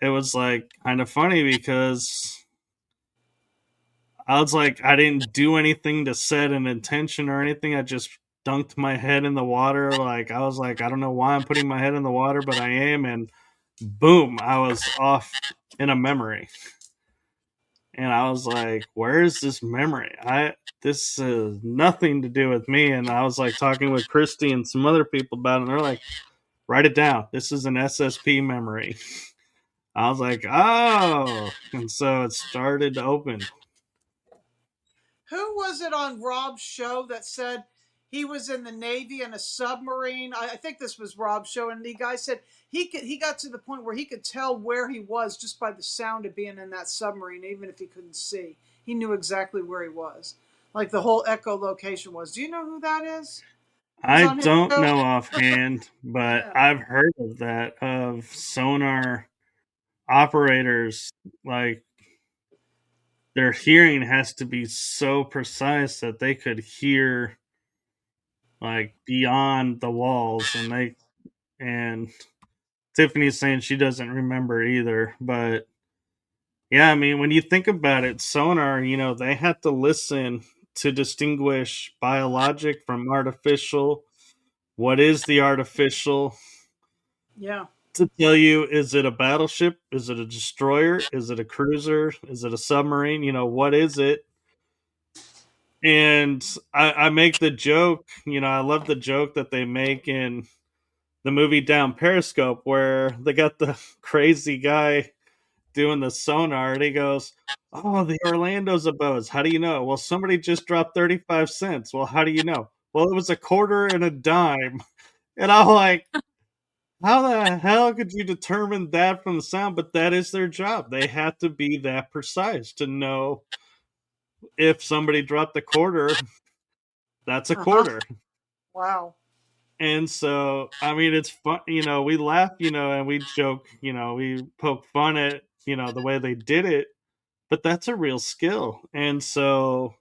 it was like kind of funny because I was like, I didn't do anything to set an intention or anything. I just dunked my head in the water. Like, I was like, I don't know why I'm putting my head in the water, but I am. And boom, I was off in a memory. And I was like, where is this memory? This has nothing to do with me. And I was like talking with Christy and some other people about it. And they're like, write it down. This is an SSP memory. I was like, oh. And so it started to open. Who was it on Rob's show that said he was in the Navy in a submarine? I think this was Rob's show, and the guy said he got to the point where he could tell where he was just by the sound of being in that submarine, even if he couldn't see. He knew exactly where he was, like the whole echolocation was. Do you know who that is? He was I on his don't show. know offhand, but Yeah, I've heard of that, of sonar operators, like their hearing has to be so precise that they could hear like beyond the walls, and Tiffany's saying she doesn't remember either, but yeah, I mean, when you think about it, sonar, they have to listen to distinguish biologic from artificial. What is the artificial? yeah. To tell you, is it a battleship? Is it a destroyer? Is it a cruiser? Is it a submarine? What is it? And I make the joke, I love the joke that they make in the movie Down Periscope where they got the crazy guy doing the sonar and he goes, "Oh, the Orlando's above us. How do you know?" "Well, somebody just dropped 35 cents." "Well, how do you know?" "Well, it was a quarter and a dime." And I'm like, how the hell could you determine that from the sound? But that is their job. They have to be that precise to know if somebody dropped a quarter, that's a Uh huh. quarter. Wow. And so, I mean, it's fun, we laugh, and we joke, we poke fun at, the way they did it, but that's a real skill. And so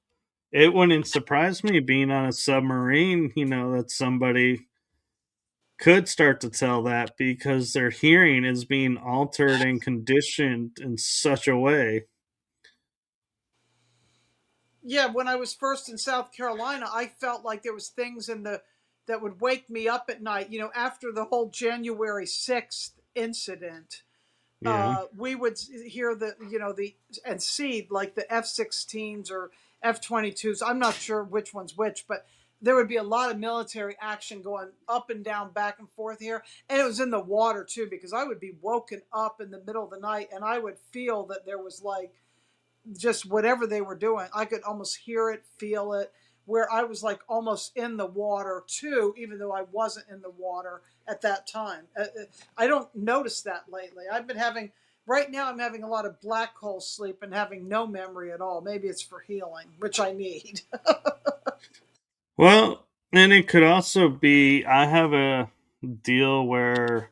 it wouldn't surprise me being on a submarine, that somebody could start to tell that because their hearing is being altered and conditioned in such a way. Yeah, when I was first in South Carolina, I felt like there was things in the that would wake me up at night. After the whole January 6th incident, Yeah. we would hear the and see like the F-16s or F-22s. I'm not sure which one's which, but there would be a lot of military action going up and down, back and forth here, and it was in the water too because I would be woken up in the middle of the night and I would feel that there was like just whatever they were doing. I could almost hear it, feel it, where I was like almost in the water too, even though I wasn't in the water at that time. I don't notice that lately. Right now, I'm having a lot of black hole sleep and having no memory at all. Maybe it's for healing, which I need. Well, and it could also be I have a deal where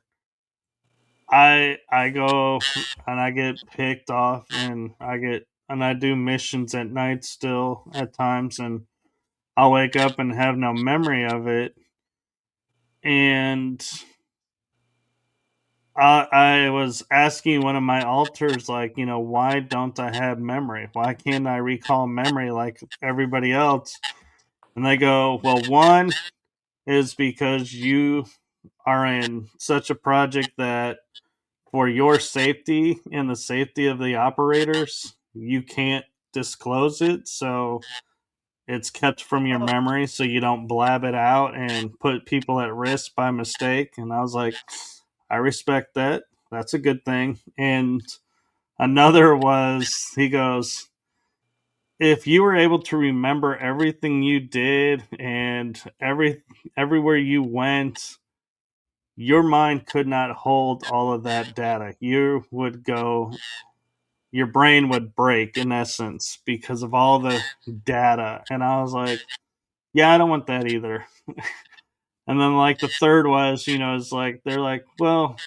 I go and I get picked off and I do missions at night still at times and I'll wake up and have no memory of it. And I was asking one of my alters, like, why don't I have memory? Why can't I recall memory like everybody else? And they go, well, one is because you are in such a project that for your safety and the safety of the operators, you can't disclose it. So it's kept from your Oh, memory so you don't blab it out and put people at risk by mistake. And I was like, I respect that. That's a good thing. And another was, he goes, if you were able to remember everything you did and everywhere you went, your mind could not hold all of that data. You would go, your brain would break in essence because of all the data. And I was like, yeah, I don't want that either. And then like the third was, it's like they're like, well,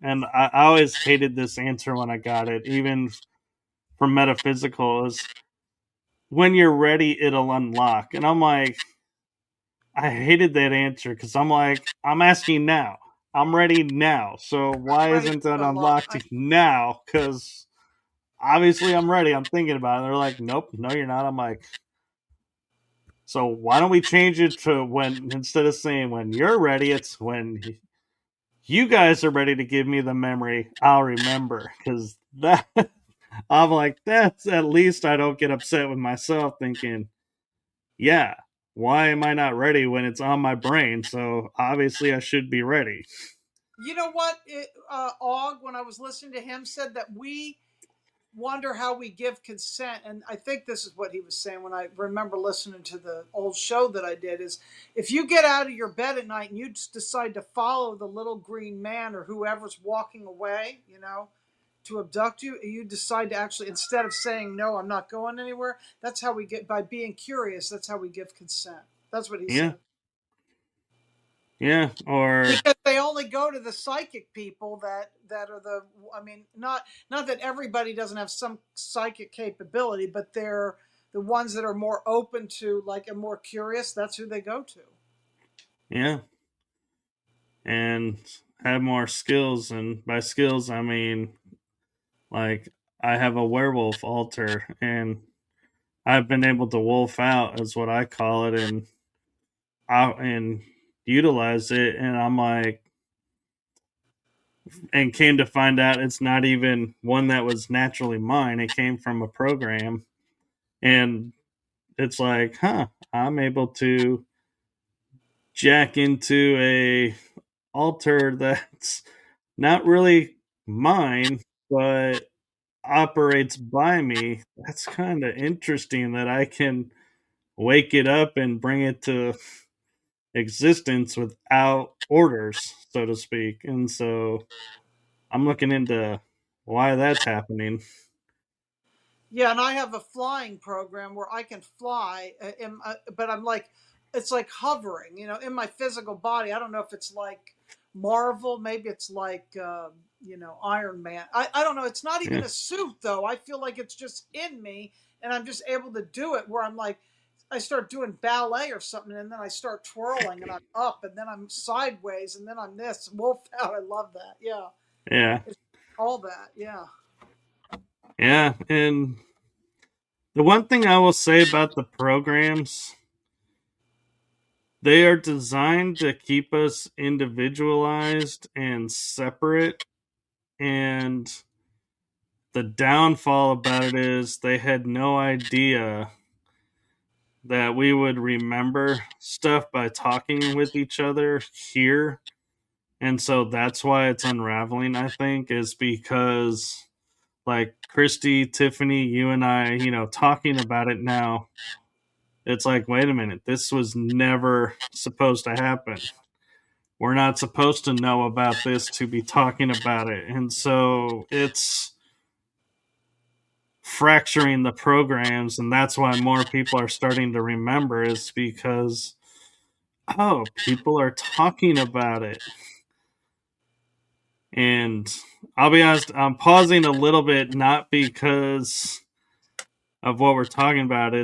and I always hated this answer when I got it, even from metaphysical, is when you're ready, it'll unlock. And I'm like, I hated that answer because I'm like, I'm asking now. I'm ready now. So why ready isn't that to unlock. unlocked now? Because obviously I'm ready. I'm thinking about it. And they're like, nope, no, you're not. I'm like, so why don't we change it to when, instead of saying when you're ready, it's when you guys are ready to give me the memory, I'll remember. Because that, I'm like, that's at least I don't get upset with myself thinking, yeah, why am I not ready when it's on my brain? So obviously I should be ready. You know what? Og, when I was listening to him, said that we wonder how we give consent, and I think this is what he was saying when I remember listening to the old show that I did, is if you get out of your bed at night and you just decide to follow the little green man or whoever's walking away, to abduct you, you decide to actually, instead of saying no, I'm not going anywhere. That's how we get, by being curious, that's how we give consent. That's what he Yeah, said. yeah, or Because they only go to the psychic people that are the, I mean, not that everybody doesn't have some psychic capability, but they're the ones that are more open to, like, and more curious. That's who they go to. yeah, and have more skills. And by skills, I mean like I have a werewolf altar, and I've been able to wolf out, is what I call it, and utilize it. And I'm like, and came to find out it's not even one that was naturally mine. It came from a program, and it's like, huh, I'm able to jack into a altar that's not really mine, but operates by me. That's kind of interesting that I can wake it up and bring it to existence without orders, so to speak. And so I'm looking into why that's happening. Yeah, and I have a flying program where I can fly, but I'm like, it's like hovering, in my physical body. I don't know if it's like Marvel, maybe it's like, Iron Man. I don't know. It's not even Yeah, a suit, though. I feel like it's just in me, and I'm just able to do it where I'm like, I start doing ballet or something, and then I start twirling, and I'm up, and then I'm sideways, and then I'm this wolf out. I love that. Yeah, yeah, it's all that. Yeah. yeah. And the one thing I will say about the programs, they are designed to keep us individualized and separate. And the downfall about it is they had no idea that we would remember stuff by talking with each other here. And so that's why it's unraveling, I think, is because like Christy, Tiffany, you and I, talking about it now, it's like, wait a minute, this was never supposed to happen. We're not supposed to know about this to be talking about it. And so it's fracturing the programs, and that's why more people are starting to remember, is because, oh, people are talking about it. And I'll be honest, I'm pausing a little bit, not because of what we're talking about.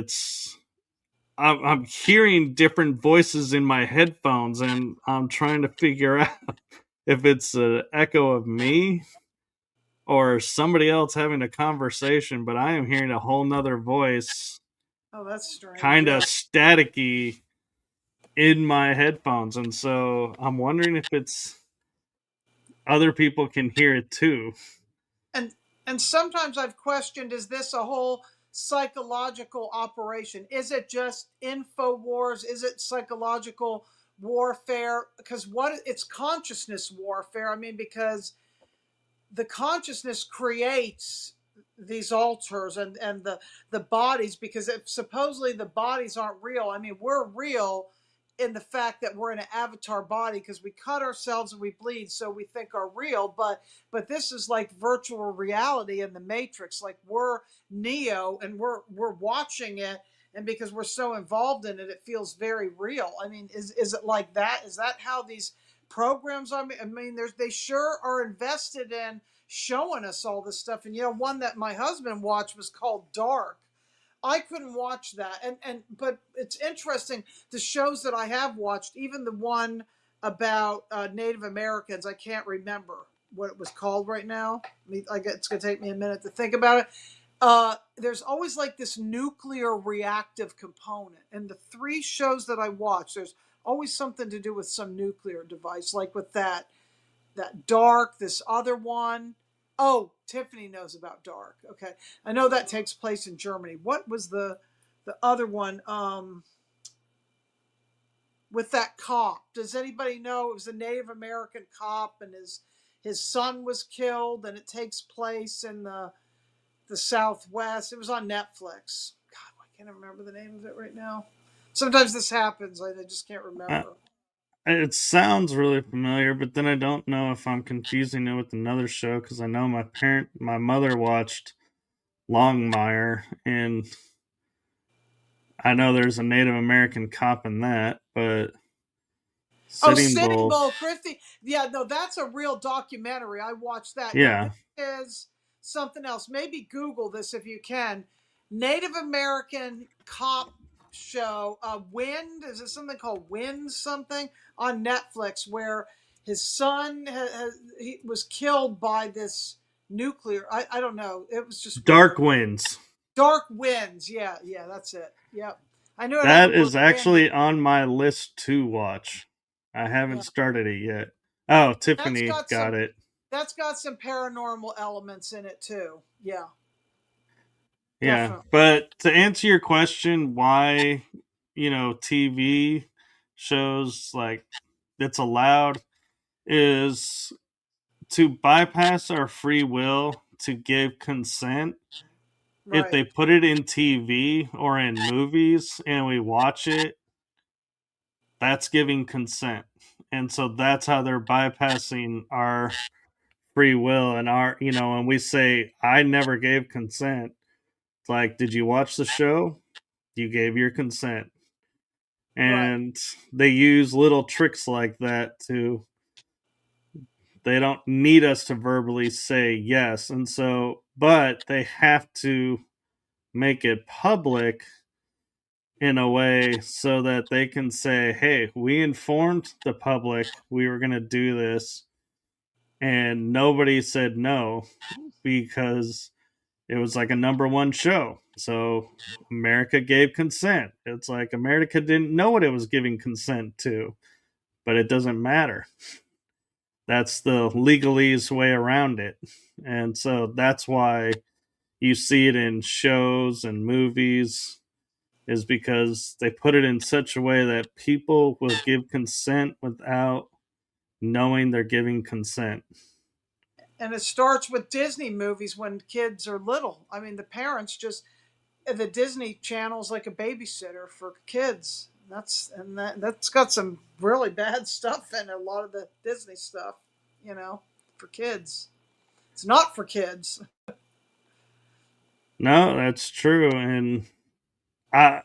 I'm hearing different voices in my headphones, and I'm trying to figure out if it's an echo of me or somebody else having a conversation. But I am hearing a whole nother voice, Oh, that's strange. kind Yeah. of staticky, in my headphones. And so I'm wondering if it's other people can hear it too. and and sometimes I've questioned, is this a whole psychological operation? Is it just info wars? Is it psychological warfare? Because what it's consciousness warfare. I mean, because the consciousness creates these altars and the bodies, because if supposedly the bodies aren't real, I mean, we're real in the fact that we're in an avatar body because we cut ourselves and we bleed, so we think are real, but this is like virtual reality in the matrix, like we're Neo and we're watching it, and because we're so involved in it, it feels very real. I mean, is it like that? Is that how these programs are? I mean, they sure are invested in showing us all this stuff. And one that my husband watched was called Dark. I couldn't watch that, but it's interesting. The shows that I have watched, even the one about Native Americans, I can't remember what it was called right now. It's going to take me a minute to think about it. There's always like this nuclear reactive component, and the three shows that I watch, there's always something to do with some nuclear device, like with that Dark, this other one. Oh, Tiffany knows about Dark. Okay, I know that takes place in Germany. What was the other one? with that cop. Does anybody know? It was a Native American cop, and his son was killed, and it takes place in the Southwest. It was on Netflix. God, I can't remember the name of it right now. Sometimes this happens. I just can't Uh, remember. it sounds really familiar, but then I don't know if I'm confusing it with another show because I know my mother watched Longmire, and I know there's a Native American cop in that, but Oh, Sitting Sitting Bull, Bull, Christie. Yeah, no, that's a real documentary. I watched that. Yeah, yeah, this is something else. Maybe Google this if you can. Native American cop show. Wind. Is it something called Wind? Something on Netflix where his son he was killed by this nuclear. I don't know. It was just Dark weird. Winds. Dark Winds. Yeah, yeah, that's it. Yep. I knew it had the That word is wind. actually on my list to watch. I haven't Yeah. started it yet. Oh, That's Tiffany got got some it. that's got some paranormal elements in it too. Yeah, Yeah, definitely. but to answer your question, why TV shows like that's allowed is to bypass our free will to give consent. If Right. they put it in TV or in movies and we watch it, that's giving consent. And so that's how they're bypassing our free will and our, and we say, I never gave consent. It's like, did you watch the show? You gave your consent. Right. And they use little tricks like that to, they don't need us to verbally say yes. And so, but they have to make it public in a way so that they can say, hey, we informed the public we were going to do this and nobody said no because it was like a number one show. So America gave consent. It's like America didn't know what it was giving consent to, but it doesn't matter. That's the legalese way around it. And so that's why you see it in shows and movies is because they put it in such a way that people will give consent without knowing they're giving consent. And it starts with Disney movies when kids are little. I mean, the parents just the Disney Channel's like a babysitter for kids. That's got some really bad stuff in it, a lot of the Disney stuff, you know, for kids. It's not for kids. No, that's true. And I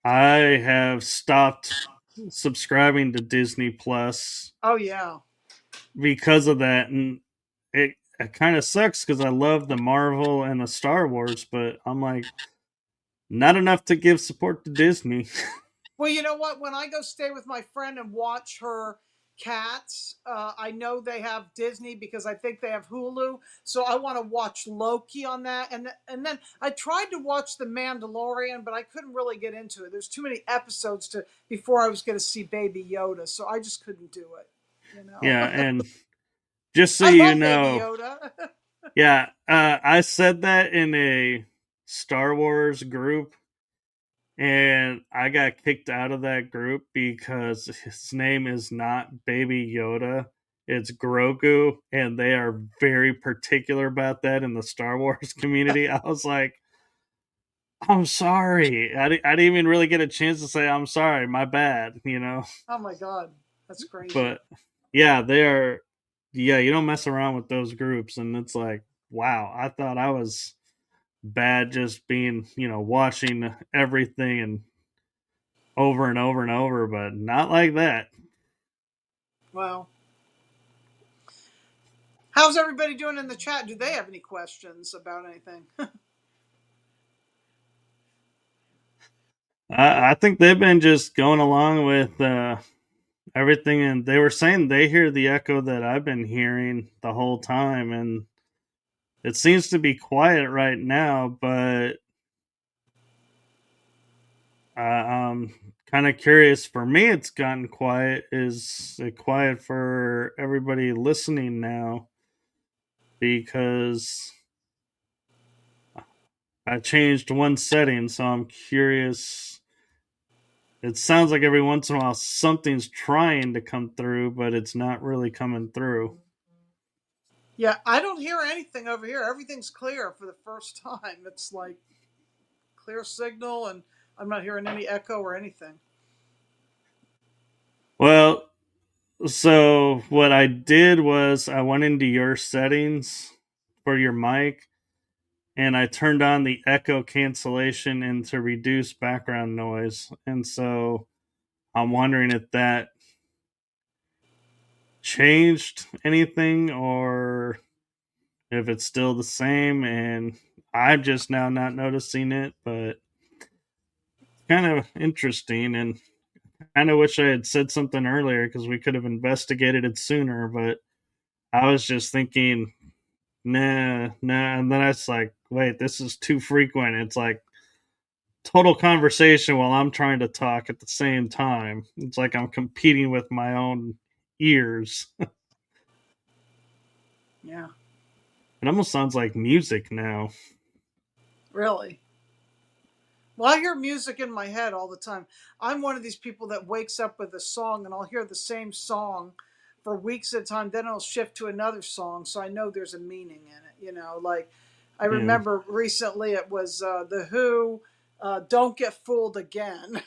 I have stopped subscribing to Disney Plus Oh yeah. because of that, and it kind of sucks because I love the Marvel and the Star Wars, but I'm like not enough to give support to Disney. Well, you know what? When I go stay with my friend and watch her cats, I know they have Disney because I think they have Hulu. So I want to watch Loki on that, and then I tried to watch The Mandalorian, but I couldn't really get into it. There's too many episodes to before I was going to see Baby Yoda, so I just couldn't do it. You know, Yeah, and just so I you love Baby know, Yoda. yeah, I said that in a Star Wars group, and I got kicked out of that group because his name is not Baby Yoda. It's Grogu, and they are very particular about that in the Star Wars community. I was like, I'm sorry. I didn't even really get a chance to say, I'm sorry, my bad. Oh my God, that's crazy. But yeah, they are, yeah, you don't mess around with those groups. And it's like, wow, I thought I was bad just being, watching everything and over and over and over, but not like that. Well, how's everybody doing in the chat? Do they have any questions about anything? I think they've been just going along with everything, and they were saying they hear the echo that I've been hearing the whole time, and it seems to be quiet right now, but I'm kind of curious. For me, it's gotten quiet. Is it quiet for everybody listening now? Because I changed one setting, so I'm curious It sounds like every once in a while something's trying to come through, but it's not really coming through. Yeah, I don't hear anything over here. Everything's clear for the first time. It's like clear signal, and I'm not hearing any echo or anything. Well, so what I did was I went into your settings for your mic and I turned on the echo cancellation and to reduce background noise. And so I'm wondering if that changed anything or if it's still the same and I'm just now not noticing it, but kind of interesting and kind of wish I had said something earlier because we could have investigated it sooner, but I was just thinking nah, and then I was like, wait, this is too frequent. It's like total conversation while I'm trying to talk at the same time. It's like I'm competing with my own ears. Yeah, It almost sounds like music now. really. Well, I hear music in my head all the time. I'm one of these people that wakes up with a song and I'll hear the same song for weeks at a time. Then I'll shift to another song. So I know there's a meaning in it. You know, like I Yeah. remember recently it was The Who, Don't Get Fooled Again.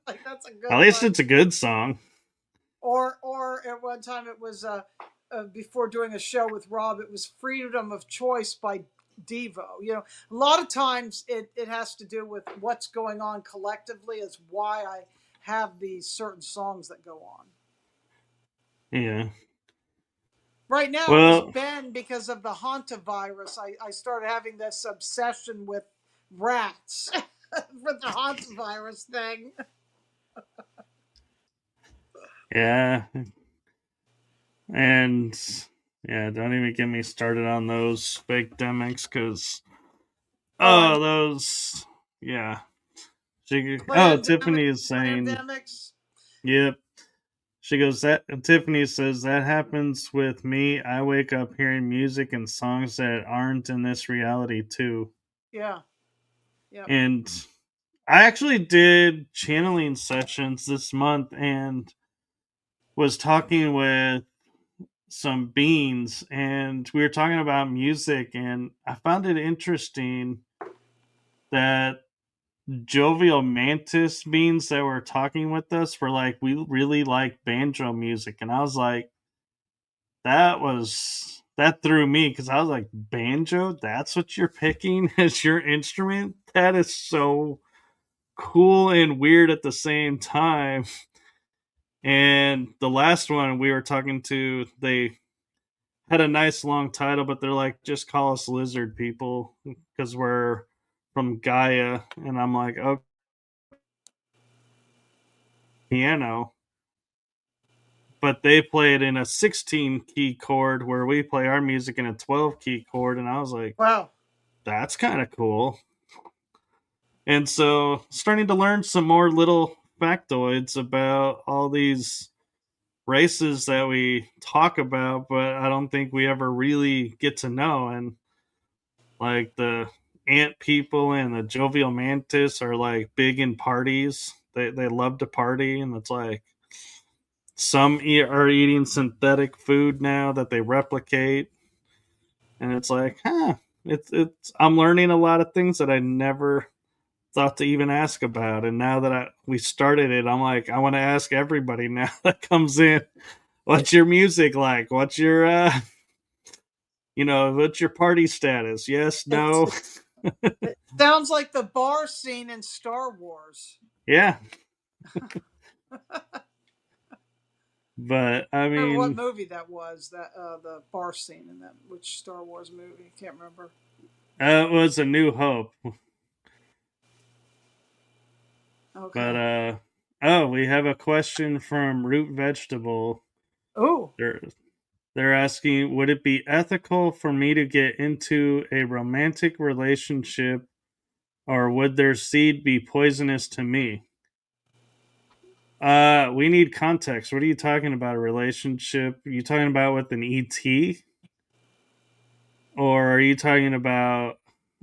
Like, that's a At good least one. it's a good song. Or at one time it was before doing a show with Rob, it was Freedom of Choice by Devo. You know, a lot of times it has to do with what's going on collectively, is why I have these certain songs that go on. Yeah. Right now it was Well, Ben because of the hantavirus. I started having this obsession with rats with the hantavirus thing. yeah. And yeah, don't even get me started on those fake demics because, Oh, I oh, those, yeah. pandemic Tiffany is saying, pandemics. yep. She goes, that Tiffany says that happens with me. I wake up hearing music and songs that aren't in this reality too. Yeah. Yep. And I actually did channeling sessions this month and was talking with some beings and we were talking about music and I found it interesting that jovial mantis beings that were talking with us were like, we really like banjo music. And I was like, that threw me because I was like, banjo? That's what you're picking as your instrument? That is so cool and weird at the same time. And the last one we were talking to, they had a nice long title, but they're like, just call us lizard people because we're from Gaia. And I'm like, oh, piano. But they play it in a 16 key chord where we play our music in a 12 key chord. And I was like, Wow. that's kind of cool. And so starting to learn some more little factoids about all these races that we talk about, but I don't think we ever really get to know. And like the ant people and the jovial mantis are like big in parties. They love to party, and it's like are eating synthetic food now that they replicate, and it's like, huh. It's I'm learning a lot of things that I never thought to even ask about. And now that we started it, I'm like, I want to ask everybody now that comes in, what's your music like? What's your, what's your party status? Yes, It's no, It sounds like the bar scene in Star Wars. yeah. But I I remember what mean, movie that was, that the bar scene in that, which Star Wars movie? Can't remember. it was A New Hope. But Okay. oh, we have a question from Root Vegetable. Oh, They're they're asking, would it be ethical for me to get into a romantic relationship, or would their seed be poisonous to me? We need context. What are you talking about? A relationship? Are you talking about with an ET, or are you talking about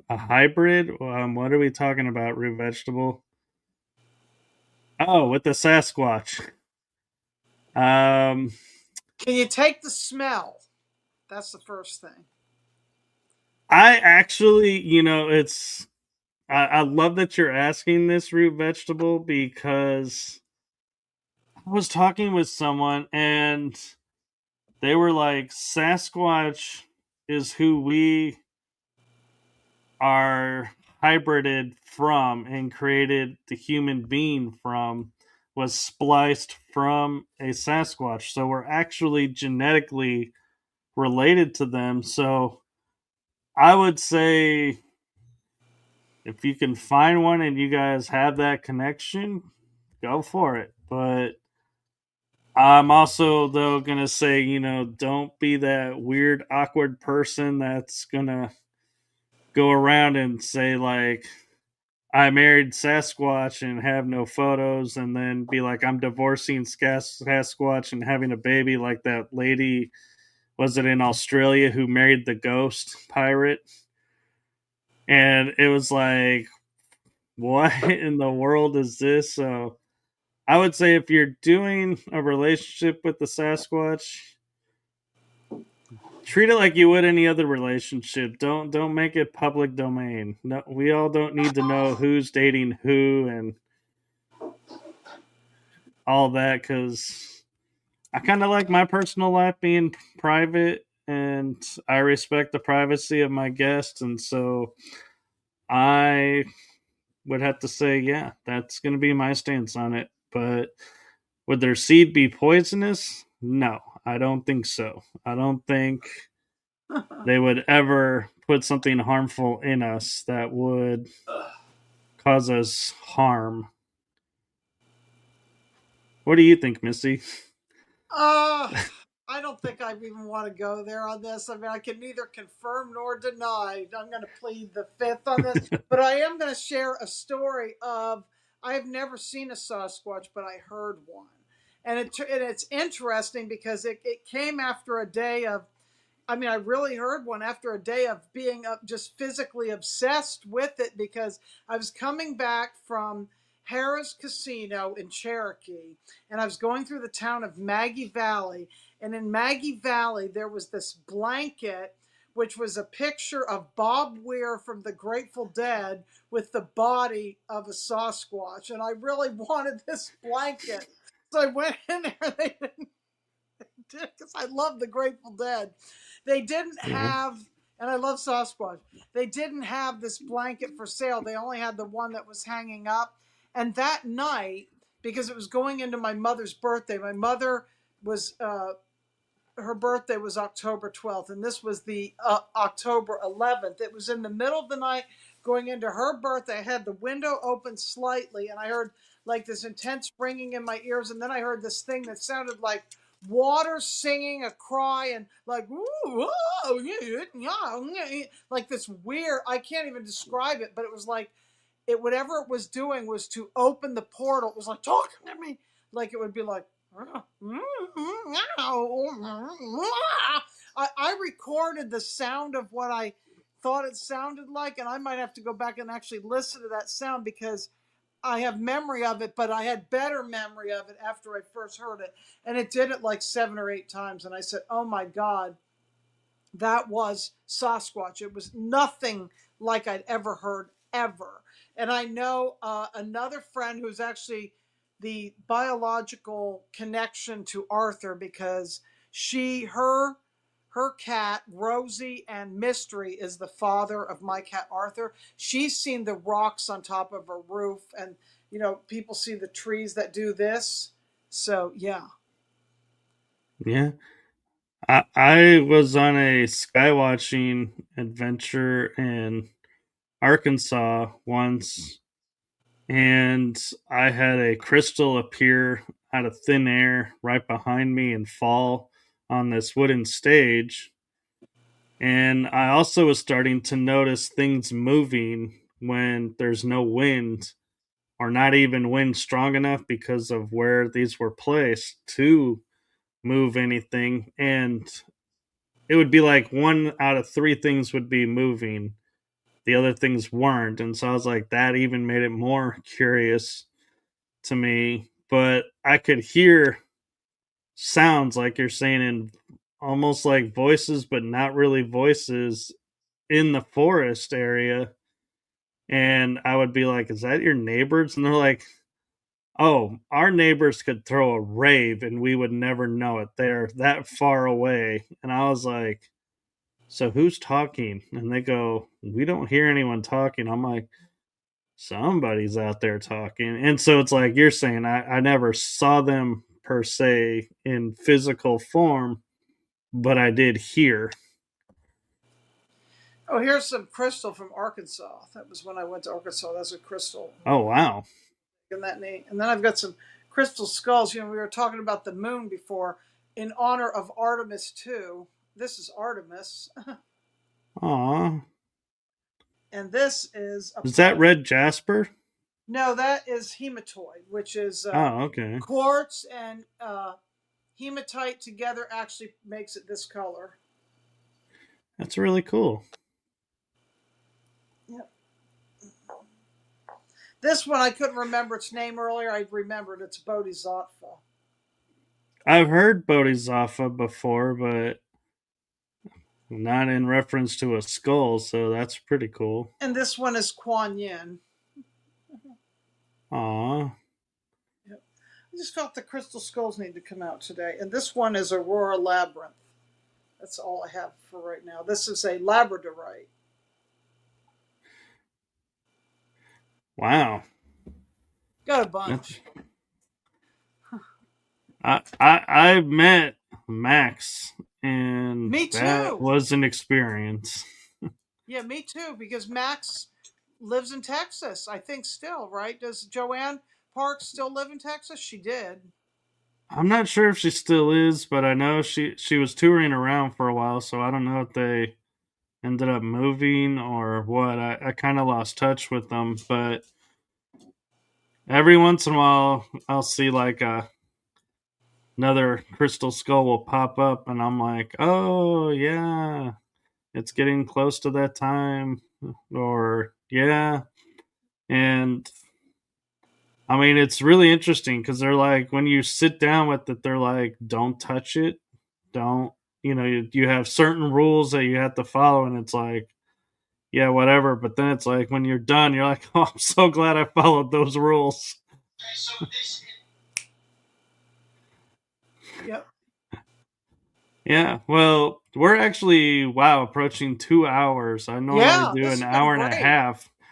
a hybrid? What are we talking about? Root vegetable. Oh, with the Sasquatch. Um, Can you take the smell? That's the first thing. I actually, it's I love that you're asking this root vegetable because I was talking with someone and they were like, Sasquatch is who we are hybrided from and created the human being from, was spliced from a Sasquatch. So we're actually genetically related to them. So I would say if you can find one and you guys have that connection, go for it. But I'm also though gonna say, don't be that weird, awkward person that's gonna go around and say like, I married Sasquatch and have no photos, and then be like, I'm divorcing Sasquatch and having a baby, like that lady, was it in Australia, who married the ghost pirate? And it was like, what in the world is this? So I would say if you're doing a relationship with the Sasquatch, treat it like you would any other relationship. Don't make it public domain. No, we all don't need to know who's dating who and all that, because I kind of like my personal life being private, and I respect the privacy of my guests, and so I would have to say, yeah, that's going to be my stance on it. But would their seed be poisonous? No, I don't think so. I don't think they would ever put something harmful in us that would cause us harm. What do you think, Missy? Uh, I don't think I even want to go there on this. I mean, I can neither confirm nor deny. I'm going to plead the fifth on this, but I am going to share a story of I've never seen a Sasquatch, but I heard one. And it's interesting because it came after a day of I mean, I really heard one after a day of being just physically obsessed with it because I was coming back from Harrah's Casino in Cherokee and I was going through the town of Maggie Valley. And in Maggie Valley, there was this blanket, which was a picture of Bob Weir from the Grateful Dead with the body of a Sasquatch. And I really wanted this blanket. So I went in there. They didn't because I love the Grateful Dead. They didn't Yeah. have, and I love Sasquatch. They didn't have this blanket for sale. They only had the one that was hanging up. And that night, because it was going into my mother's birthday, my mother was her birthday was October 12th, and this was the October 11th. It was in the middle of the night going into her birthday. I had the window open slightly, and I heard like this intense ringing in my ears, and then I heard this thing that sounded like water singing a cry and like ooh, oh, yeah, yeah, like this weird, I can't even describe it, but it was like it whatever it was doing was to open the portal. It was like talking to me, like it would be like I recorded the sound of what I thought it sounded like, and I might have to go back and actually listen to that sound because I have memory of it, but I had better memory of it after I first heard it. And it did it like 7 or 8 times. And I said, oh my God, that was Sasquatch. It was nothing like I'd ever heard ever. And I know another friend who's actually the biological connection to Arthur because her cat Rosie and Mystery is the father of my cat Arthur. She's seen the rocks on top of her roof, and people see the trees that do this. So yeah. Yeah. I was on a skywatching adventure in Arkansas once, and I had a crystal appear out of thin air right behind me and fall on this wooden stage. And I also was starting to notice things moving when there's no wind, or not even wind strong enough because of where these were placed to move anything. And it would be like one out of three things would be moving, the other things weren't. And so I was like, that even made it more curious to me, but I could hear sounds like you're saying in almost like voices, but not really voices in the forest area. And I would be like, "Is that your neighbors?" And they're like, "Oh, our neighbors could throw a rave and we would never know it. They're that far away." And I was like, "So who's talking?" And they go, "We don't hear anyone talking." I'm like, "Somebody's out there talking." And so it's like you're saying, I never saw them per se in physical form, but I did hear. Oh, here's some crystal from Arkansas. That was when I went to Arkansas. That's a crystal. Oh, wow. Isn't that neat? And then I've got some crystal skulls. You know, we were talking about the moon before in honor of Artemis too. This is Artemis, Aw. and this is a Is that planet. red jasper? No, that is hematoid, which is Oh, okay. quartz and hematite together actually makes it this color. That's really cool. Yep. This one I couldn't remember its name earlier. I remembered it's Bodhisattva. I've heard Bodhisattva before, but not in reference to a skull, so that's pretty cool. And this one is Kuan Yin. Aw. Yep. I just felt the crystal skulls need to come out today. And this one is Aurora Labyrinth. That's all I have for right now. This is a labradorite. Wow. Got a That's, bunch. I met Max, and Me that too. was an experience. Yeah, me too, because Max lives in Texas, I think still, right? Does Joanne Parks still live in Texas? She did. I'm not sure if she still is, but I know she was touring around for a while, so I don't know if they ended up moving or what. I kind of lost touch with them, but every once in a while I'll see like another crystal skull will pop up, and I'm like, oh yeah, it's getting close to that time, or yeah. And I mean, it's really interesting because they're like, when you sit down with it, they're like, don't touch it, don't, you have certain rules that you have to follow, and it's like, yeah, whatever. But then it's like when you're done, you're like, oh, I'm so glad I followed those rules. Yep. Yeah, well, we're actually, wow, approaching 2 hours. I normally Yeah, do this an has been hour and a great. half. Yeah,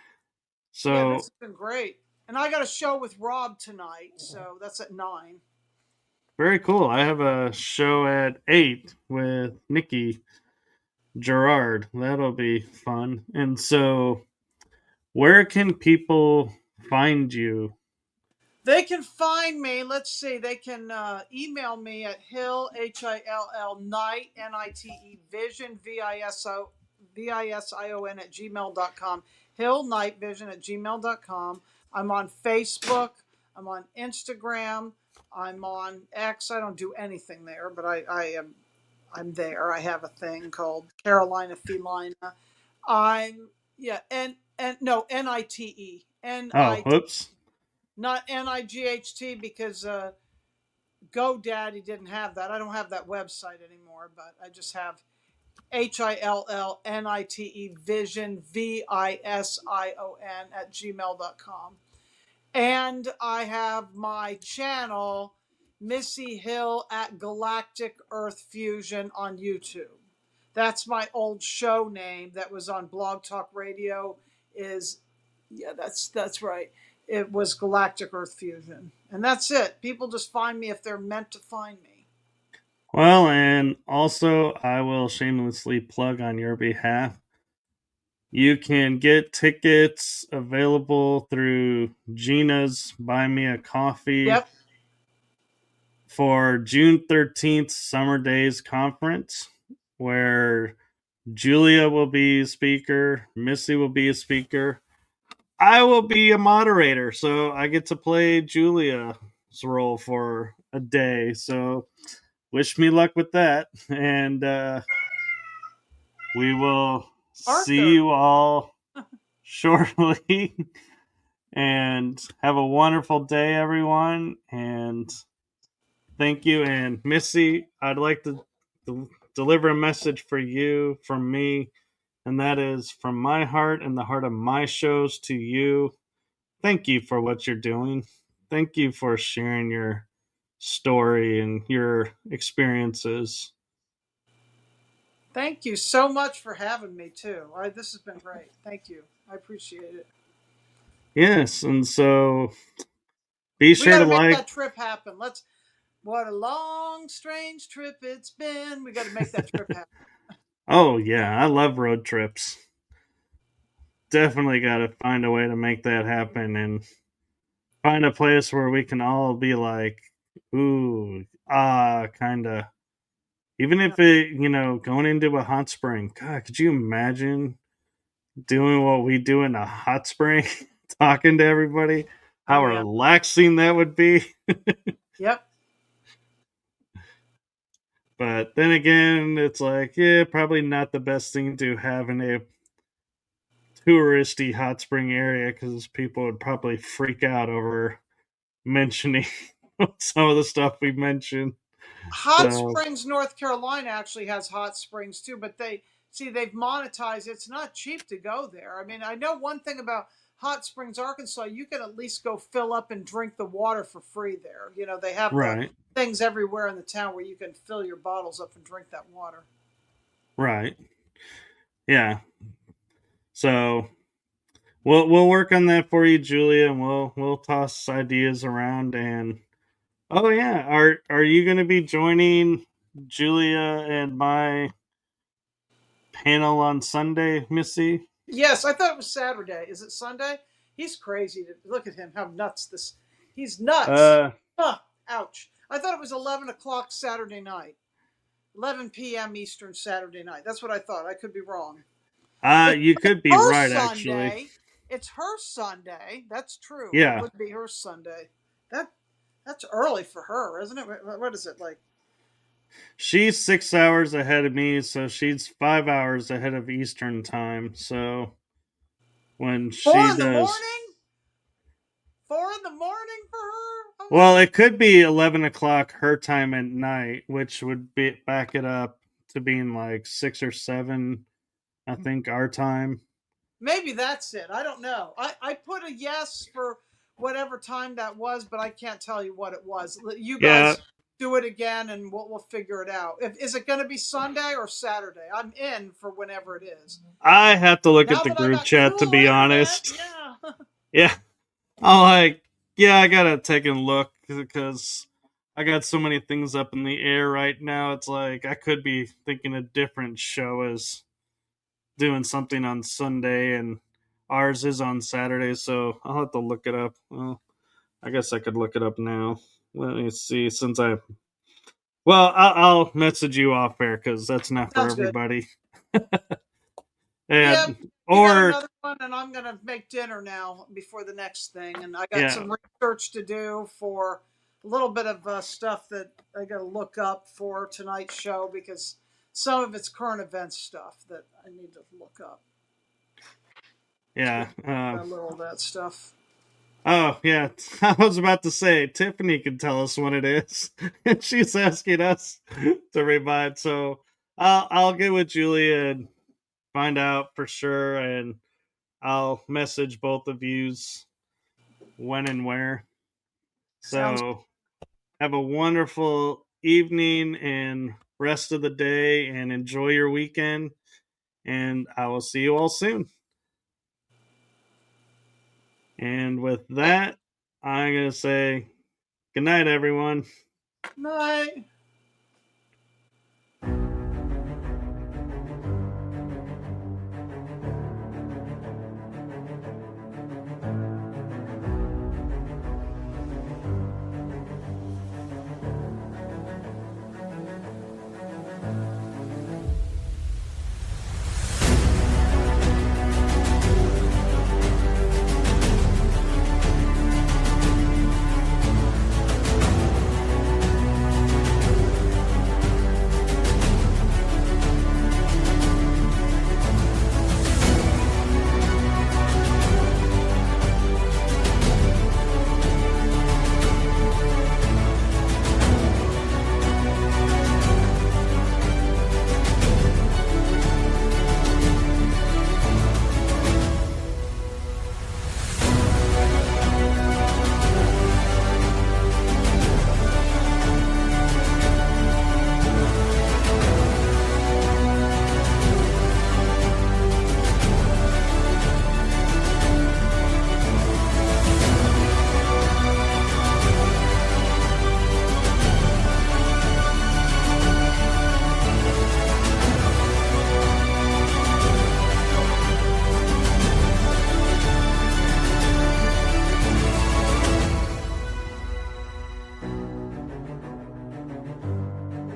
this So has been great. And I got a show with Rob tonight, so that's at 9. very cool. I have a show at 8 with Nikki Gerard. That'll be fun. And so, where can people find you? They can find me. Let's see. They can email me at Hill Hill Night Nite Vision Vision at gmail.com. Hill Night Vision at gmail.com. I'm on Facebook. I'm on Instagram. I'm on X. I don't do anything there, but I'm there. I have a thing called Carolina Felina. I'm yeah, and no Nite Oh, Nite, whoops. not Night because GoDaddy didn't have that. I don't have that website anymore, but I just have HILLNITE Vision VISION at gmail.com. And I have my channel, Missy Hill at Galactic Earth Fusion on YouTube. That's my old show name that was on Blog Talk Radio. Is yeah, that's right. It was Galactic Earth Fusion, and that's it. People just find me if they're meant to find me. Well, and also, I will shamelessly plug on your behalf. You can get tickets available through Gina's Buy Me a Coffee Yep. for June 13th Summer Days Conference, where Julia will be a speaker, Missy will be a speaker. I will be a moderator, so I get to play Julia's role for a day. So wish me luck with that. And we will see Arthur. you all shortly. And have a wonderful day, everyone. And thank you. And Missy, I'd like to deliver a message for you from me, and that is from my heart and the heart of my shows to you. Thank you for what you're doing. Thank you for sharing your story and your experiences. Thank you so much for having me too. This has been great. Thank you. I appreciate it. Yes, and so be We sure got to to make like. that trip happen. Let's. What a long, strange trip it's been. We got to make that trip happen. Oh, yeah, I love road trips. Definitely got to find a way to make that happen and find a place where we can all be like, ooh, kind of. Even Yeah. if it, going into a hot spring. God, could you imagine doing what we do in a hot spring, talking to everybody? Oh How yeah. relaxing that would be. Yep. But then again, it's like, yeah, probably not the best thing to have in a touristy hot spring area because people would probably freak out over mentioning some of the stuff we mentioned. Hot So, Springs, North Carolina actually has hot springs too, but they've monetized. It's not cheap to go there. I mean, I know one thing about Hot Springs, Arkansas. You can at least go fill up and drink the water for free there. You know, they have the right, things everywhere in the town where you can fill your bottles up and drink that water. right. Yeah. So we'll work on that for you, Julia, and we'll toss ideas around. And oh yeah, are you going to be joining Julia and my panel on Sunday, Missy? Yes, I thought it was Saturday. Is it Sunday? He's crazy. Look at him. How nuts this. He's nuts. Uh, Huh. Ouch. I thought it was 11 o'clock Saturday night. 11 p.m. Eastern Saturday night. That's what I thought. I could be wrong. It's you could be her right, actually. Sunday. It's her Sunday. That's true. It Yeah, would be her Sunday. That that's early for her, isn't it? What is it like? she's 6 hours ahead of me, so she's 5 hours ahead of Eastern time. So when Four she in the does, morning. 4 in the morning for her. Oh my well, god. it could be 11 o'clock her time at night, which would be back it up to being like 6 or 7, I think, our time. Maybe that's it. I don't know. I put a yes for whatever time that was, but I can't tell you what it was. You Yeah, guys do it again, and we'll figure it out. Is it going to be Sunday or Saturday? I'm in for whenever it is. I have to look at Now the that I group got chat to cool be internet, honest. yeah. Yeah, I'm like, yeah, I gotta take a look because I got so many things up in the air right now. It's like I could be thinking a different show is doing something on Sunday and ours is on Saturday, so I'll have to look it up. Well, I guess I could look it up now. Let me see. Since I, well, I'll message you off air because that's not for Sounds good. everybody. Yeah, And you got or another one, and I'm gonna make dinner now before the next thing, and I got yeah, some research to do for a little bit of stuff that I got to look up for tonight's show because some of it's current event stuff that I need to look up. yeah. A little of that stuff. Oh yeah, I was about to say Tiffany can tell us what it is, and she's asking us to remind. So I'll get with Julia and find out for sure, and I'll message both of yous when and where. Sounds. So have a wonderful evening and rest of the day, and enjoy your weekend. And I will see you all soon. And with Good that, I'm gonna say good night, everyone. night.